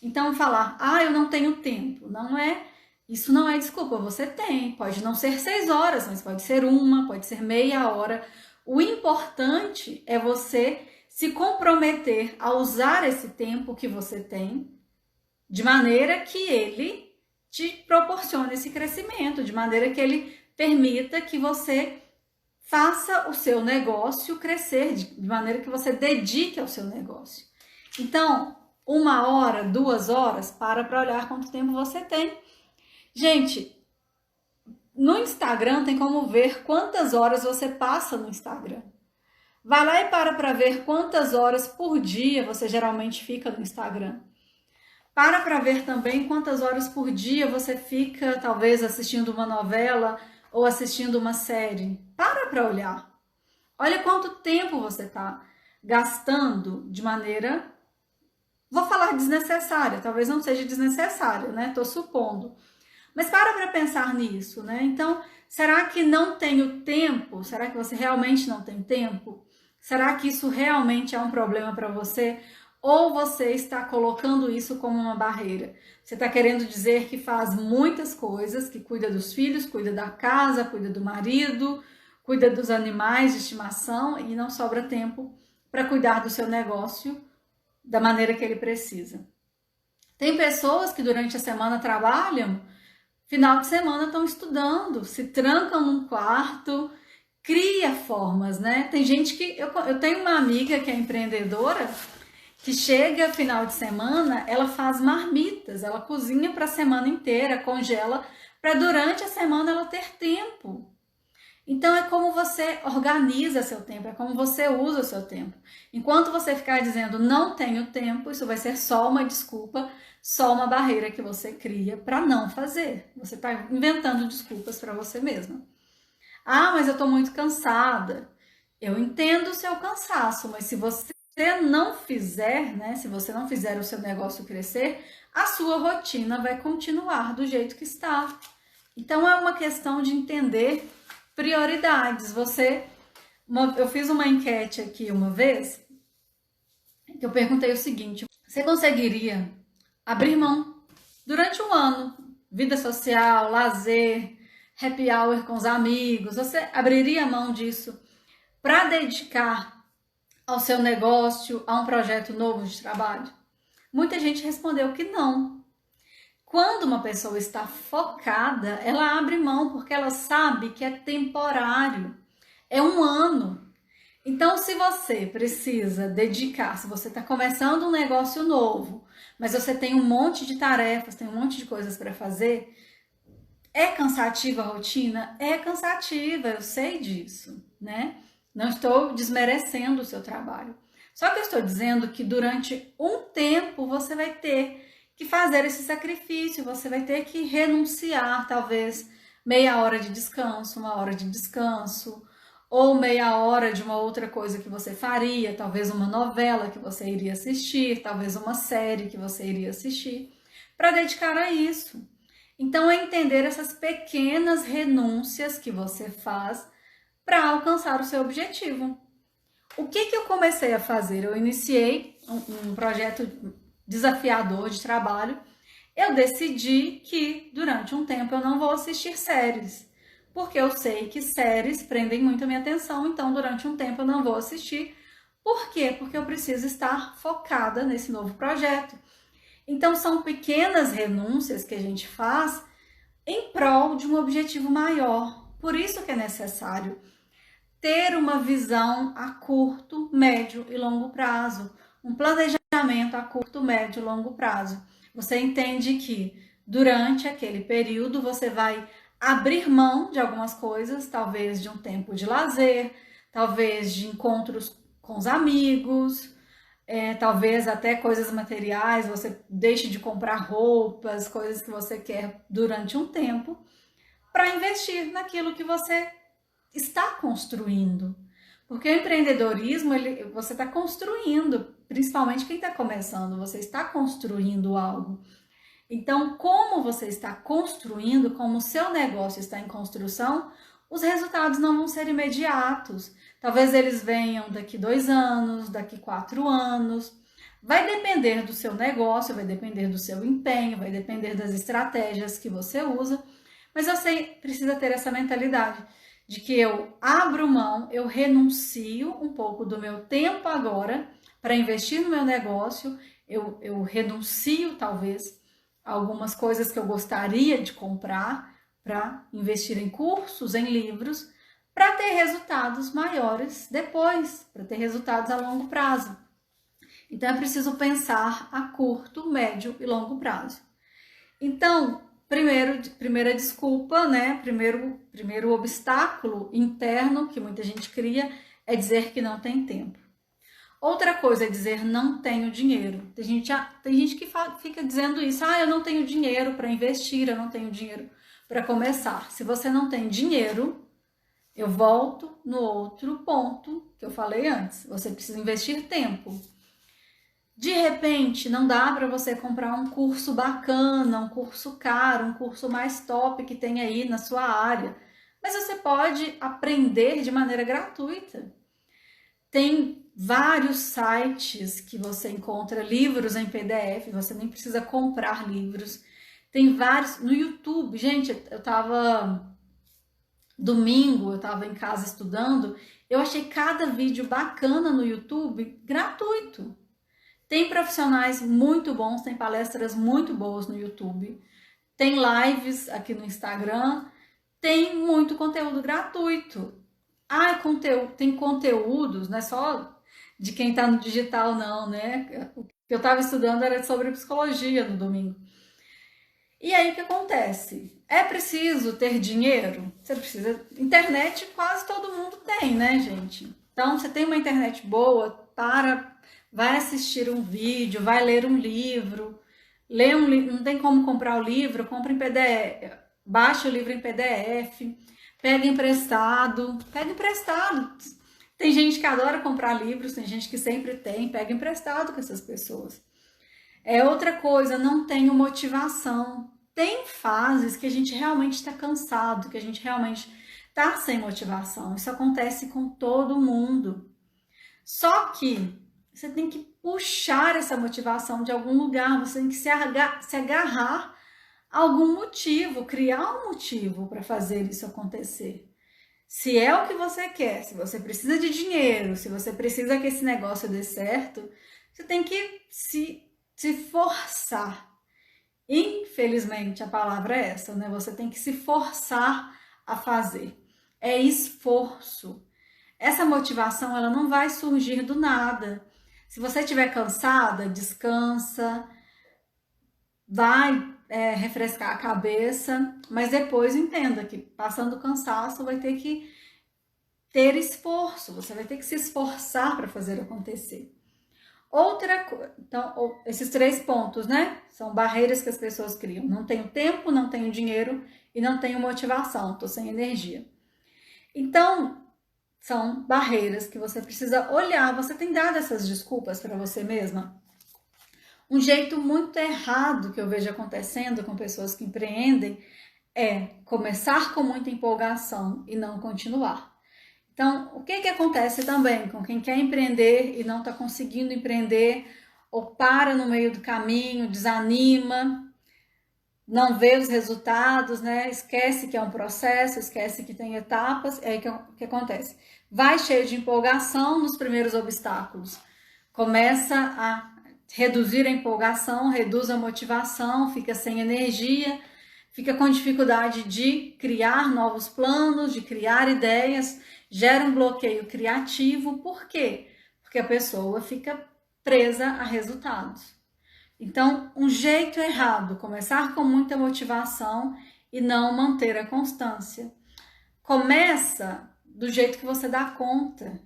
Então falar, eu não tenho tempo, isso não é desculpa, você tem, pode não ser 6 horas, mas pode ser 1, pode ser meia hora. O importante é você se comprometer a usar esse tempo que você tem, de maneira que ele te proporcione esse crescimento, de maneira que ele permita que você faça o seu negócio crescer, de maneira que você dedique ao seu negócio. Então, 1 hora, 2 horas, para olhar quanto tempo você tem. Gente, no Instagram tem como ver quantas horas você passa no Instagram. Vai lá e para ver quantas horas por dia você geralmente fica no Instagram. Para ver também quantas horas por dia você fica, talvez, assistindo uma novela ou assistindo uma série. Para olhar. Olha quanto tempo você está gastando de maneira, vou falar desnecessária, talvez não seja desnecessária, né? Estou supondo. Mas para pensar nisso, né? Então, será que não tenho tempo? Será que você realmente não tem tempo? Será que isso realmente é um problema para você? Ou você está colocando isso como uma barreira? Você está querendo dizer que faz muitas coisas, que cuida dos filhos, cuida da casa, cuida do marido, cuida dos animais de estimação e não sobra tempo para cuidar do seu negócio da maneira que ele precisa. Tem pessoas que durante a semana trabalham, final de semana estão estudando, se trancam num quarto, cria formas, né? Tem gente que... Eu tenho uma amiga que é empreendedora, que chega final de semana, ela faz marmitas, ela cozinha para a semana inteira, congela, para durante a semana ela ter tempo. Então é como você organiza seu tempo, é como você usa o seu tempo. Enquanto você ficar dizendo não tenho tempo, isso vai ser só uma desculpa, só uma barreira que você cria para não fazer. Você está inventando desculpas para você mesma. Ah, mas eu estou muito cansada. Eu entendo o seu cansaço, mas se você não fizer, né, se você não fizer o seu negócio crescer, a sua rotina vai continuar do jeito que está. Então é uma questão de entender prioridades. Eu fiz uma enquete aqui uma vez, que eu perguntei o seguinte: você conseguiria abrir mão durante um ano, vida social, lazer, happy hour com os amigos, você abriria mão disso para dedicar ao seu negócio, a um projeto novo de trabalho? Muita gente respondeu que não. Quando uma pessoa está focada, ela abre mão porque ela sabe que é temporário, é um ano. Então, se você precisa dedicar, se você está começando um negócio novo, mas você tem um monte de tarefas, tem um monte de coisas para fazer, é cansativa a rotina? É cansativa, eu sei disso, né? Não estou desmerecendo o seu trabalho. Só que eu estou dizendo que durante um tempo você vai ter que fazer esse sacrifício, você vai ter que renunciar, talvez meia hora de descanso, uma hora de descanso, ou meia hora de uma outra coisa que você faria, talvez uma novela que você iria assistir, talvez uma série que você iria assistir, para dedicar a isso. Então é entender essas pequenas renúncias que você faz para alcançar o seu objetivo. O que eu comecei a fazer? Eu iniciei um projeto desafiador de trabalho. Eu decidi que durante um tempo eu não vou assistir séries, porque eu sei que séries prendem muito a minha atenção, então durante um tempo eu não vou assistir. Por quê? Porque eu preciso estar focada nesse novo projeto. Então são pequenas renúncias que a gente faz em prol de um objetivo maior. Por isso que é necessário ter uma visão a curto, médio e longo prazo, um planejamento a curto, médio e longo prazo. Você entende que durante aquele período você vai abrir mão de algumas coisas, talvez de um tempo de lazer, talvez de encontros com os amigos, talvez até coisas materiais, você deixe de comprar roupas, coisas que você quer durante um tempo, para investir naquilo que você está construindo. Porque o empreendedorismo, você está construindo, principalmente quem está começando, você está construindo algo. Então, como você está construindo, como o seu negócio está em construção, os resultados não vão ser imediatos. Talvez eles venham daqui 2 anos, daqui 4 anos. Vai depender do seu negócio, vai depender do seu empenho, vai depender das estratégias que você usa. Mas você precisa ter essa mentalidade de que eu abro mão, eu renuncio um pouco do meu tempo agora para investir no meu negócio, eu renuncio talvez algumas coisas que eu gostaria de comprar para investir em cursos, em livros, para ter resultados maiores depois, para ter resultados a longo prazo. Então é preciso pensar a curto, médio e longo prazo. Então, primeira desculpa, né? Primeiro obstáculo interno que muita gente cria é dizer que não tem tempo. Outra coisa é dizer não tenho dinheiro. Tem gente que fica dizendo isso, eu não tenho dinheiro para investir, eu não tenho dinheiro para começar. Se você não tem dinheiro, eu volto no outro ponto que eu falei antes. Você precisa investir tempo. De repente, não dá para você comprar um curso bacana, um curso caro, um curso mais top que tem aí na sua área. Mas você pode aprender de maneira gratuita. Tem vários sites que você encontra livros em PDF, você nem precisa comprar livros. Tem vários no YouTube. Gente, domingo, eu estava em casa estudando, eu achei cada vídeo bacana no YouTube gratuito. Tem profissionais muito bons, tem palestras muito boas no YouTube, tem lives aqui no Instagram, tem muito conteúdo gratuito. Tem conteúdos, não é só de quem está no digital não, né? O que eu estava estudando era sobre psicologia no domingo. E aí o que acontece? É preciso ter dinheiro? Você precisa. Internet quase todo mundo tem, né, gente? Então, você tem uma internet boa, vai assistir um vídeo, vai ler um livro, não tem como comprar o livro, compra em PDF, baixa o livro em PDF, pega emprestado. Tem gente que adora comprar livros, tem gente que sempre pega emprestado com essas pessoas. Outra coisa, não tenho motivação. Tem fases que a gente realmente está cansado, que a gente realmente está sem motivação. Isso acontece com todo mundo. Só que você tem que puxar essa motivação de algum lugar, você tem que se agarrar a algum motivo, criar um motivo para fazer isso acontecer. Se é o que você quer, se você precisa de dinheiro, se você precisa que esse negócio dê certo, você tem que se forçar. Infelizmente, a palavra é essa, né? Você tem que se forçar a fazer. É esforço. Essa motivação, ela não vai surgir do nada. Se você estiver cansada, descansa, vai refrescar a cabeça, mas depois entenda que passando cansaço vai ter que ter esforço, você vai ter que se esforçar para fazer acontecer. Outra coisa, então, esses 3 pontos, né? São barreiras que as pessoas criam. Não tenho tempo, não tenho dinheiro e não tenho motivação, tô sem energia. Então, são barreiras que você precisa olhar. Você tem dado essas desculpas para você mesma? Um jeito muito errado que eu vejo acontecendo com pessoas que empreendem é começar com muita empolgação e não continuar. Então, o que acontece também com quem quer empreender e não está conseguindo empreender, ou para no meio do caminho, desanima, não vê os resultados, né? Esquece que é um processo, esquece que tem etapas, é aí que acontece. Vai cheio de empolgação nos primeiros obstáculos, começa a reduzir a empolgação, reduz a motivação, fica sem energia, fica com dificuldade de criar novos planos, de criar ideias, gera um bloqueio criativo. Por quê? Porque a pessoa fica presa a resultados. Então, um jeito errado, começar com muita motivação e não manter a constância. Começa do jeito que você dá conta.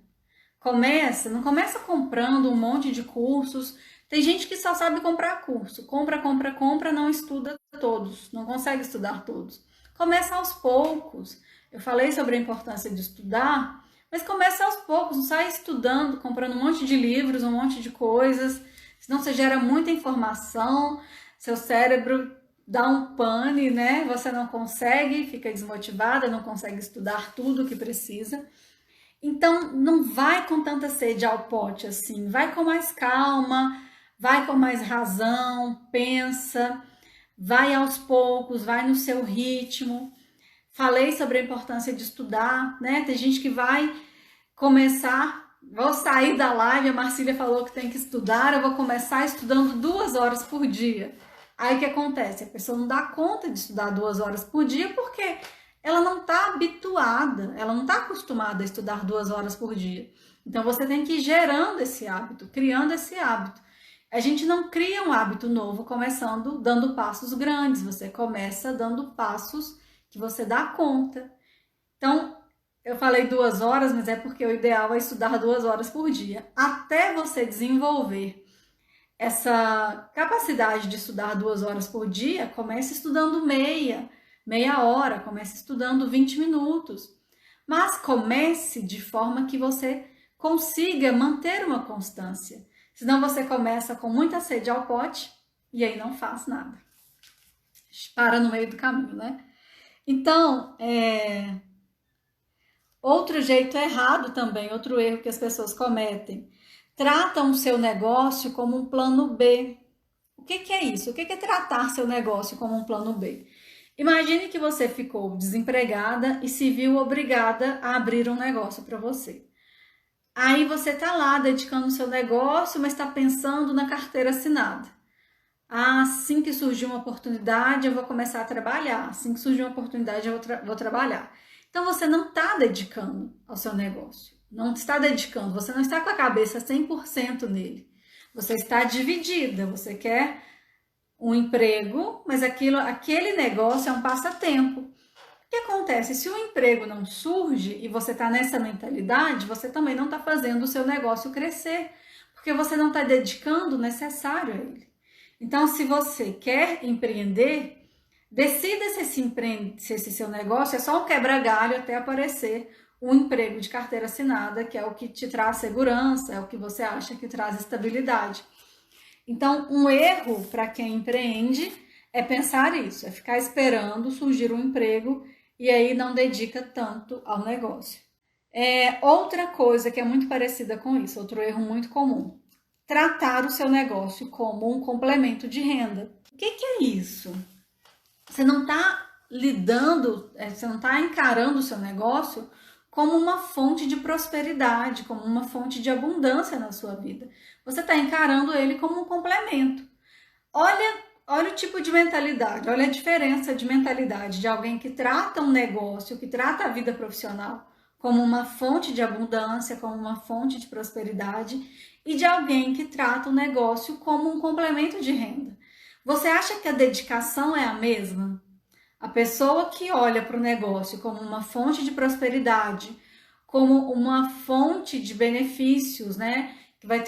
Não começa comprando um monte de cursos. Tem gente que só sabe comprar curso. Compra, não estuda todos, não consegue estudar todos. Começa aos poucos. Eu falei sobre a importância de estudar, mas começa aos poucos, não sai estudando, comprando um monte de livros, um monte de coisas, senão você gera muita informação, seu cérebro dá um pane, né? Você não consegue, fica desmotivada, não consegue estudar tudo o que precisa. Então, não vai com tanta sede ao pote assim, vai com mais calma, vai com mais razão, pensa, vai aos poucos, vai no seu ritmo. Falei sobre a importância de estudar, né? Tem gente que vai começar, vou sair da live, a Marcília falou que tem que estudar, eu vou começar estudando 2 horas por dia. Aí o que acontece? A pessoa não dá conta de estudar 2 horas por dia porque ela não está habituada, ela não está acostumada a estudar 2 horas por dia. Então você tem que ir gerando esse hábito, criando esse hábito. A gente não cria um hábito novo começando dando passos grandes, você começa dando passos que você dá conta. Então, eu falei 2 horas, mas é porque o ideal é estudar 2 horas por dia. Até você desenvolver essa capacidade de estudar 2 horas por dia, comece estudando meia hora, comece estudando 20 minutos. Mas comece de forma que você consiga manter uma constância. Senão você começa com muita sede ao pote e aí não faz nada. Para no meio do caminho, né? Então, outro jeito errado também, outro erro que as pessoas cometem, tratam o seu negócio como um plano B. O que é isso? O que é tratar seu negócio como um plano B? Imagine que você ficou desempregada e se viu obrigada a abrir um negócio para você. Aí você está lá dedicando o seu negócio, mas está pensando na carteira assinada. Assim que surgir uma oportunidade, eu vou começar a trabalhar. Assim que surgir uma oportunidade, eu vou trabalhar. Então, você não está dedicando ao seu negócio. Não está dedicando. Você não está com a cabeça 100% nele. Você está dividida. Você quer um emprego, mas aquele negócio é um passatempo. O que acontece? Se o emprego não surge e você está nessa mentalidade, você também não está fazendo o seu negócio crescer. Porque você não está dedicando o necessário a ele. Então, se você quer empreender, decida se esse seu negócio é só um quebra-galho até aparecer um emprego de carteira assinada, que é o que te traz segurança, é o que você acha que traz estabilidade. Então, um erro para quem empreende é pensar isso, é ficar esperando surgir um emprego e aí não dedica tanto ao negócio. Outra coisa que é muito parecida com isso, outro erro muito comum. Tratar o seu negócio como um complemento de renda. O que é isso? Você não está você não está encarando o seu negócio como uma fonte de prosperidade, como uma fonte de abundância na sua vida. Você está encarando ele como um complemento. Olha o tipo de mentalidade, olha a diferença de mentalidade de alguém que trata um negócio, que trata a vida profissional como uma fonte de abundância, como uma fonte de prosperidade, e de alguém que trata o negócio como um complemento de renda. Você acha que a dedicação é a mesma? A pessoa que olha para o negócio como uma fonte de prosperidade, como uma fonte de benefícios, né? Que vai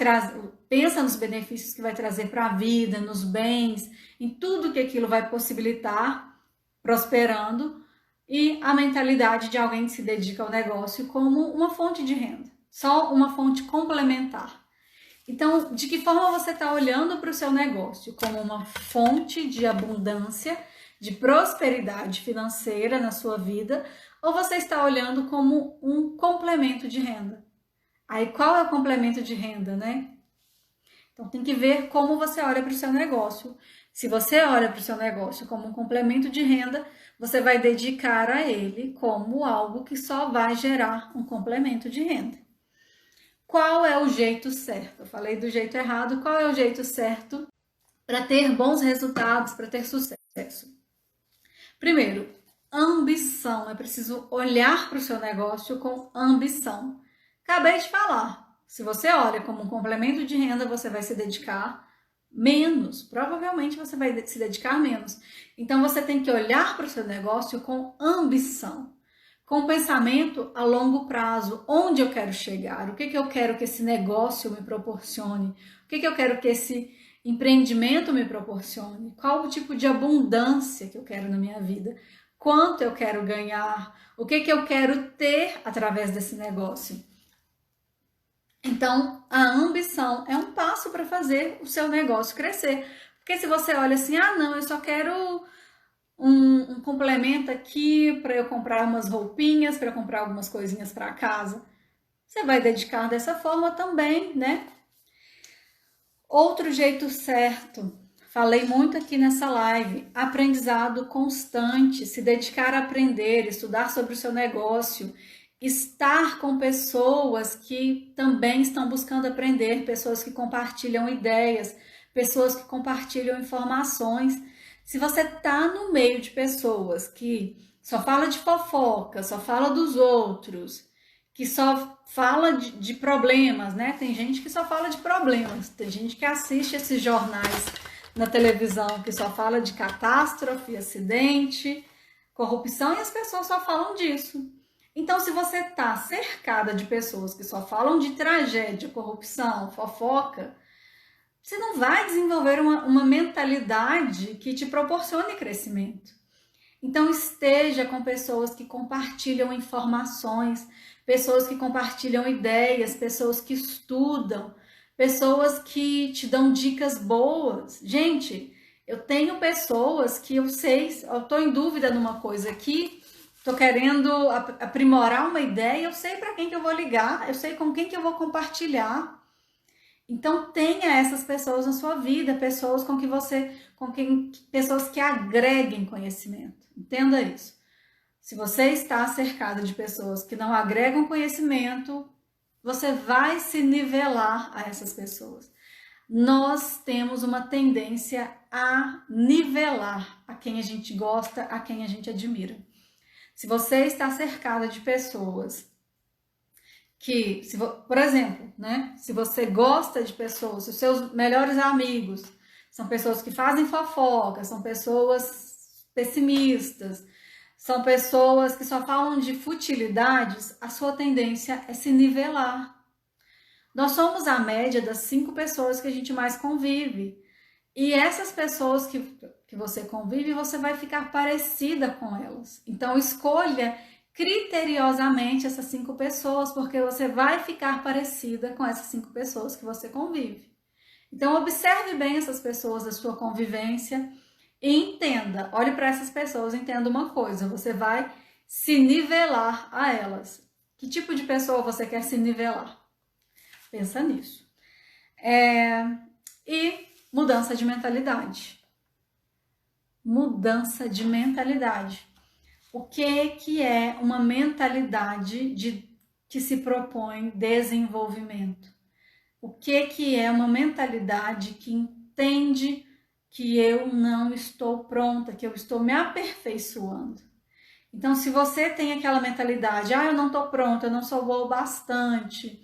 pensa nos benefícios que vai trazer para a vida, nos bens, em tudo que aquilo vai possibilitar, prosperando, e a mentalidade de alguém que se dedica ao negócio como uma fonte de renda, só uma fonte complementar. Então, de que forma você está olhando para o seu negócio? Como uma fonte de abundância, de prosperidade financeira na sua vida, ou você está olhando como um complemento de renda? Aí, qual é o complemento de renda, né? Então, tem que ver como você olha para o seu negócio. Se você olha para o seu negócio como um complemento de renda, você vai dedicar a ele como algo que só vai gerar um complemento de renda. Qual é o jeito certo? Eu falei do jeito errado. Qual é o jeito certo para ter bons resultados, para ter sucesso? Primeiro, ambição. É preciso olhar para o seu negócio com ambição. Acabei de falar. Se você olha como um complemento de renda, você vai se dedicar menos. Provavelmente você vai se dedicar menos. Então, você tem que olhar para o seu negócio com ambição. Com pensamento a longo prazo, onde eu quero chegar, o que eu quero que esse negócio me proporcione, o que eu quero que esse empreendimento me proporcione, qual o tipo de abundância que eu quero na minha vida, quanto eu quero ganhar, o que eu quero ter através desse negócio. Então, a ambição é um passo para fazer o seu negócio crescer. Porque se você olha assim, não, eu só quero um complemento aqui para eu comprar umas roupinhas, para eu comprar algumas coisinhas para casa. Você vai dedicar dessa forma também, né? Outro jeito certo, falei muito aqui nessa live, aprendizado constante, se dedicar a aprender, estudar sobre o seu negócio, estar com pessoas que também estão buscando aprender, pessoas que compartilham ideias, pessoas que compartilham informações. Se você tá no meio de pessoas que só fala de fofoca, só fala dos outros, que só fala de problemas, né? Tem gente que só fala de problemas, tem gente que assiste esses jornais na televisão que só fala de catástrofe, acidente, corrupção e as pessoas só falam disso. Então, se você está cercada de pessoas que só falam de tragédia, corrupção, fofoca, você não vai desenvolver uma mentalidade que te proporcione crescimento. Então, esteja com pessoas que compartilham informações, pessoas que compartilham ideias, pessoas que estudam, pessoas que te dão dicas boas. Gente, eu tenho pessoas que eu sei, eu estou em dúvida numa coisa aqui, estou querendo aprimorar uma ideia, eu sei para quem que eu vou ligar, eu sei com quem que eu vou compartilhar. Então tenha essas pessoas na sua vida, pessoas pessoas que agreguem conhecimento. Entenda isso. Se você está cercado de pessoas que não agregam conhecimento, você vai se nivelar a essas pessoas. Nós temos uma tendência a nivelar a quem a gente gosta, a quem a gente admira. Se você está cercada de pessoas que, por exemplo, né, se você gosta de pessoas, os seus melhores amigos são pessoas que fazem fofoca, são pessoas pessimistas, são pessoas que só falam de futilidades, a sua tendência é se nivelar. Nós somos a média das 5 pessoas que a gente mais convive. E essas pessoas que você convive, você vai ficar parecida com elas. Então, escolha criteriosamente essas 5 pessoas, porque você vai ficar parecida com essas 5 pessoas que você convive. Então, observe bem essas pessoas da sua convivência e entenda, olhe para essas pessoas e entenda uma coisa, você vai se nivelar a elas. Que tipo de pessoa você quer se nivelar? Pensa nisso. E mudança de mentalidade. Mudança de mentalidade. O que é uma mentalidade que se propõe desenvolvimento? O que é uma mentalidade que entende que eu não estou pronta, que eu estou me aperfeiçoando? Então, se você tem aquela mentalidade, eu não estou pronta, eu não sou boa o bastante,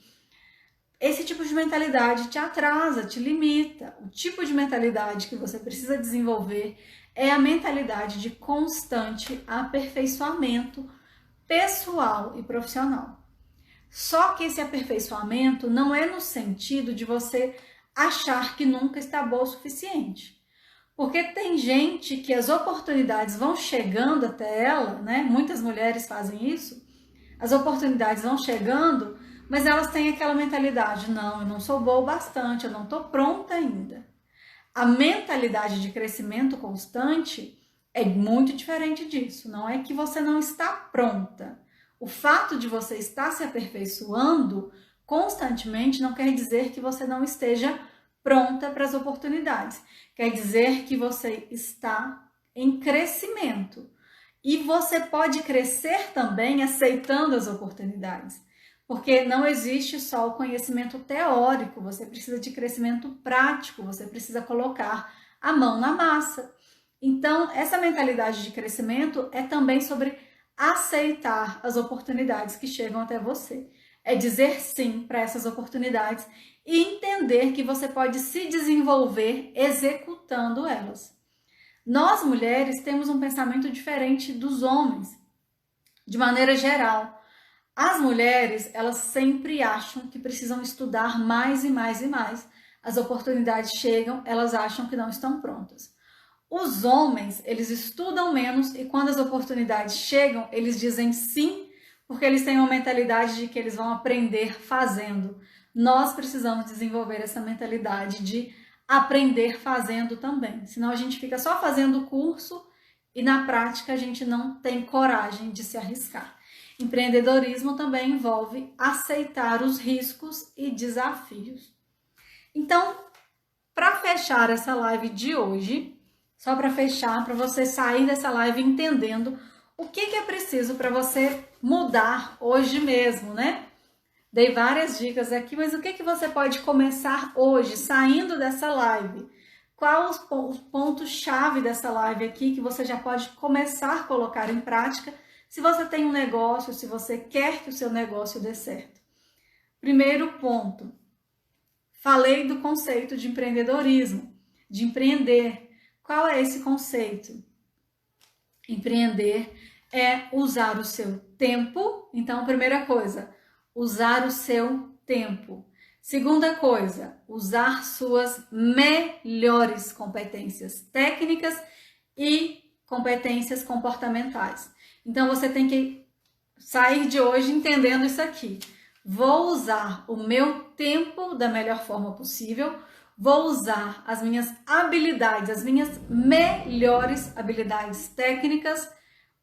esse tipo de mentalidade te atrasa, te limita. O tipo de mentalidade que você precisa desenvolver é a mentalidade de constante aperfeiçoamento pessoal e profissional. Só que esse aperfeiçoamento não é no sentido de você achar que nunca está boa o suficiente. Porque tem gente que as oportunidades vão chegando até ela, né? Muitas mulheres fazem isso. As oportunidades vão chegando, mas elas têm aquela mentalidade, não, eu não sou boa o bastante, eu não estou pronta ainda. A mentalidade de crescimento constante é muito diferente disso, não é que você não está pronta. O fato de você estar se aperfeiçoando constantemente não quer dizer que você não esteja pronta para as oportunidades. Quer dizer que você está em crescimento. E você pode crescer também aceitando as oportunidades. Porque não existe só o conhecimento teórico, você precisa de crescimento prático, você precisa colocar a mão na massa. Então, essa mentalidade de crescimento é também sobre aceitar as oportunidades que chegam até você. É dizer sim para essas oportunidades e entender que você pode se desenvolver executando elas. Nós, mulheres, temos um pensamento diferente dos homens, de maneira geral. As mulheres, elas sempre acham que precisam estudar mais e mais e mais. As oportunidades chegam, elas acham que não estão prontas. Os homens, eles estudam menos e quando as oportunidades chegam, eles dizem sim, porque eles têm uma mentalidade de que eles vão aprender fazendo. Nós precisamos desenvolver essa mentalidade de aprender fazendo também. Senão a gente fica só fazendo o curso e na prática a gente não tem coragem de se arriscar. Empreendedorismo também envolve aceitar os riscos e desafios. Então, para fechar essa live de hoje, só para fechar, para você sair dessa live entendendo o que é preciso para você mudar hoje mesmo, né? Dei várias dicas aqui, mas o que você pode começar hoje, saindo dessa live? Qual os pontos-chave dessa live aqui que você já pode começar a colocar em prática se você tem um negócio, se você quer que o seu negócio dê certo? Primeiro ponto, falei do conceito de empreendedorismo, de empreender. Qual é esse conceito? Empreender é usar o seu tempo. Então, primeira coisa, usar o seu tempo. Segunda coisa, usar suas melhores competências técnicas e competências comportamentais. Então, você tem que sair de hoje entendendo isso aqui. Vou usar o meu tempo da melhor forma possível, vou usar as minhas habilidades, as minhas melhores habilidades técnicas.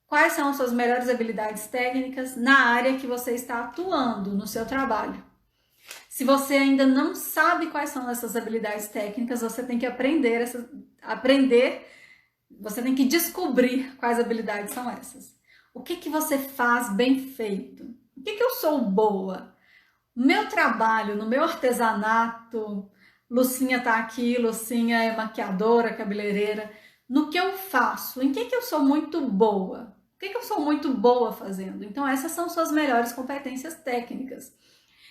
Quais são as suas melhores habilidades técnicas na área que você está atuando no seu trabalho? Se você ainda não sabe quais são essas habilidades técnicas, você tem que você tem que descobrir quais habilidades são essas. O que você faz bem feito? O que eu sou boa? Meu trabalho, no meu artesanato, Lucinha tá aqui, Lucinha é maquiadora, cabeleireira. No que eu faço? Em que eu sou muito boa? O que eu sou muito boa fazendo? Então, essas são suas melhores competências técnicas.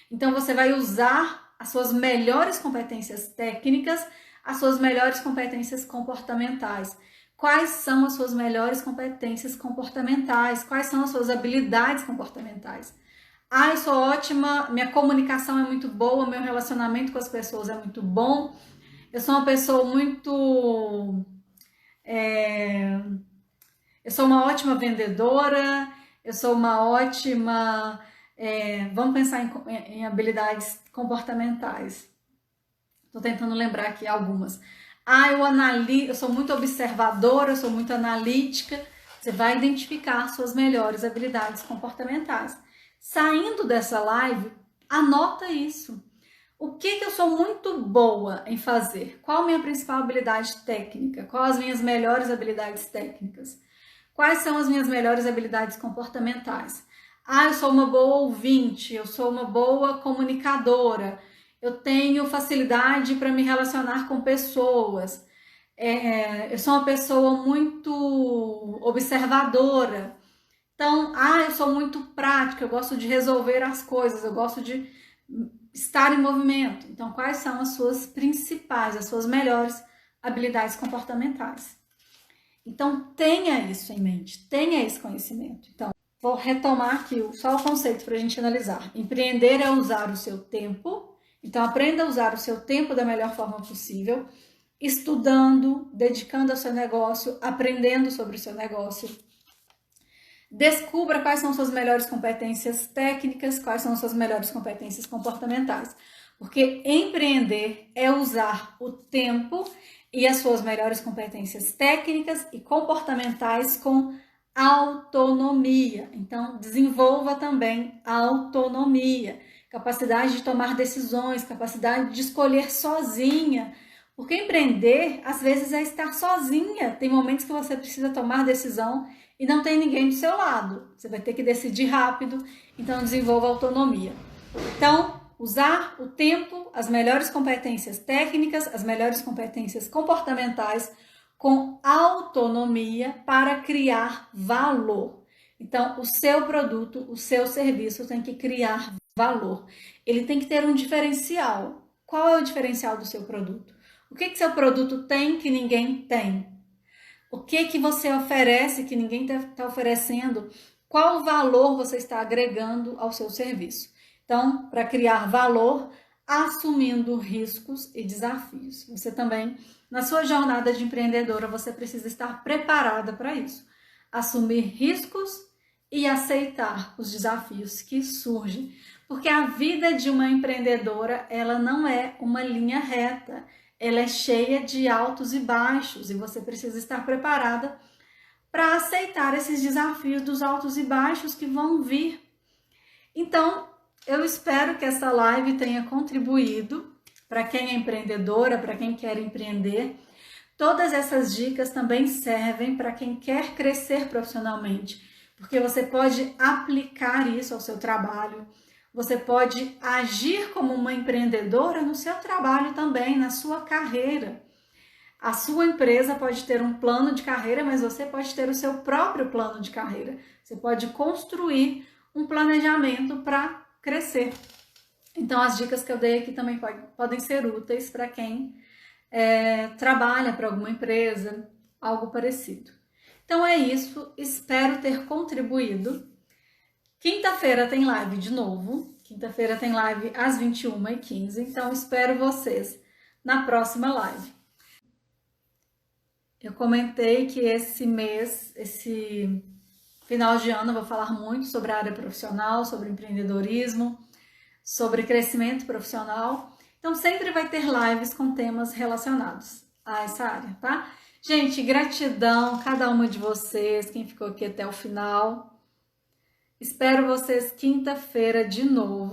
Então, você vai usar as suas melhores competências técnicas, as suas melhores competências comportamentais. Quais são as suas melhores competências comportamentais? Quais são as suas habilidades comportamentais? Ah, eu sou ótima, minha comunicação é muito boa, meu relacionamento com as pessoas é muito bom. Eu sou uma pessoa muito... eu sou uma ótima vendedora, eu sou uma ótima... vamos pensar em habilidades comportamentais. Estou tentando lembrar aqui algumas. Ah, eu sou muito observadora, eu sou muito analítica. Você vai identificar suas melhores habilidades comportamentais. Saindo dessa live, anota isso. O que eu sou muito boa em fazer? Qual a minha principal habilidade técnica? Quais as minhas melhores habilidades técnicas? Quais são as minhas melhores habilidades comportamentais? Ah, eu sou uma boa ouvinte, eu sou uma boa comunicadora, eu tenho facilidade para me relacionar com pessoas, eu sou uma pessoa muito observadora. Então, eu sou muito prática, eu gosto de resolver as coisas, eu gosto de estar em movimento. Então, quais são as suas principais, as suas melhores habilidades comportamentais? Então, tenha isso em mente, tenha esse conhecimento. Então, vou retomar aqui só o conceito para a gente analisar. Empreender é usar o seu tempo. Então, aprenda a usar o seu tempo da melhor forma possível, estudando, dedicando ao seu negócio, aprendendo sobre o seu negócio. Descubra quais são suas melhores competências técnicas, quais são suas melhores competências comportamentais. Porque empreender é usar o tempo e as suas melhores competências técnicas e comportamentais com autonomia. Então, desenvolva também a autonomia, capacidade de tomar decisões, capacidade de escolher sozinha. Porque empreender, às vezes, é estar sozinha. Tem momentos que você precisa tomar decisão e não tem ninguém do seu lado. Você vai ter que decidir rápido, então desenvolva autonomia. Então, usar o tempo, as melhores competências técnicas, as melhores competências comportamentais com autonomia para criar valor. Então, o seu produto, o seu serviço tem que criar valor. Ele tem que ter um diferencial. Qual é o diferencial do seu produto? O que seu produto tem que ninguém tem? O que você oferece que ninguém está oferecendo? Qual valor você está agregando ao seu serviço? Então, para criar valor, assumindo riscos e desafios. Você também, na sua jornada de empreendedora, você precisa estar preparada para isso. Assumir riscos e aceitar os desafios que surgem. Porque a vida de uma empreendedora, ela não é uma linha reta. Ela é cheia de altos e baixos e você precisa estar preparada para aceitar esses desafios dos altos e baixos que vão vir. Então, eu espero que essa live tenha contribuído para quem é empreendedora, para quem quer empreender. Todas essas dicas também servem para quem quer crescer profissionalmente, porque você pode aplicar isso ao seu trabalho. Você pode agir como uma empreendedora no seu trabalho também, na sua carreira. A sua empresa pode ter um plano de carreira, mas você pode ter o seu próprio plano de carreira. Você pode construir um planejamento para crescer. Então, as dicas que eu dei aqui também podem ser úteis para quem trabalha para alguma empresa, algo parecido. Então é isso, espero ter contribuído. Quinta-feira tem live de novo, quinta-feira tem live às 21h15, então espero vocês na próxima live. Eu comentei que esse mês, esse final de ano, eu vou falar muito sobre a área profissional, sobre empreendedorismo, sobre crescimento profissional. Então sempre vai ter lives com temas relacionados a essa área, tá? Gente, gratidão a cada uma de vocês, quem ficou aqui até o final. Espero vocês quinta-feira de novo.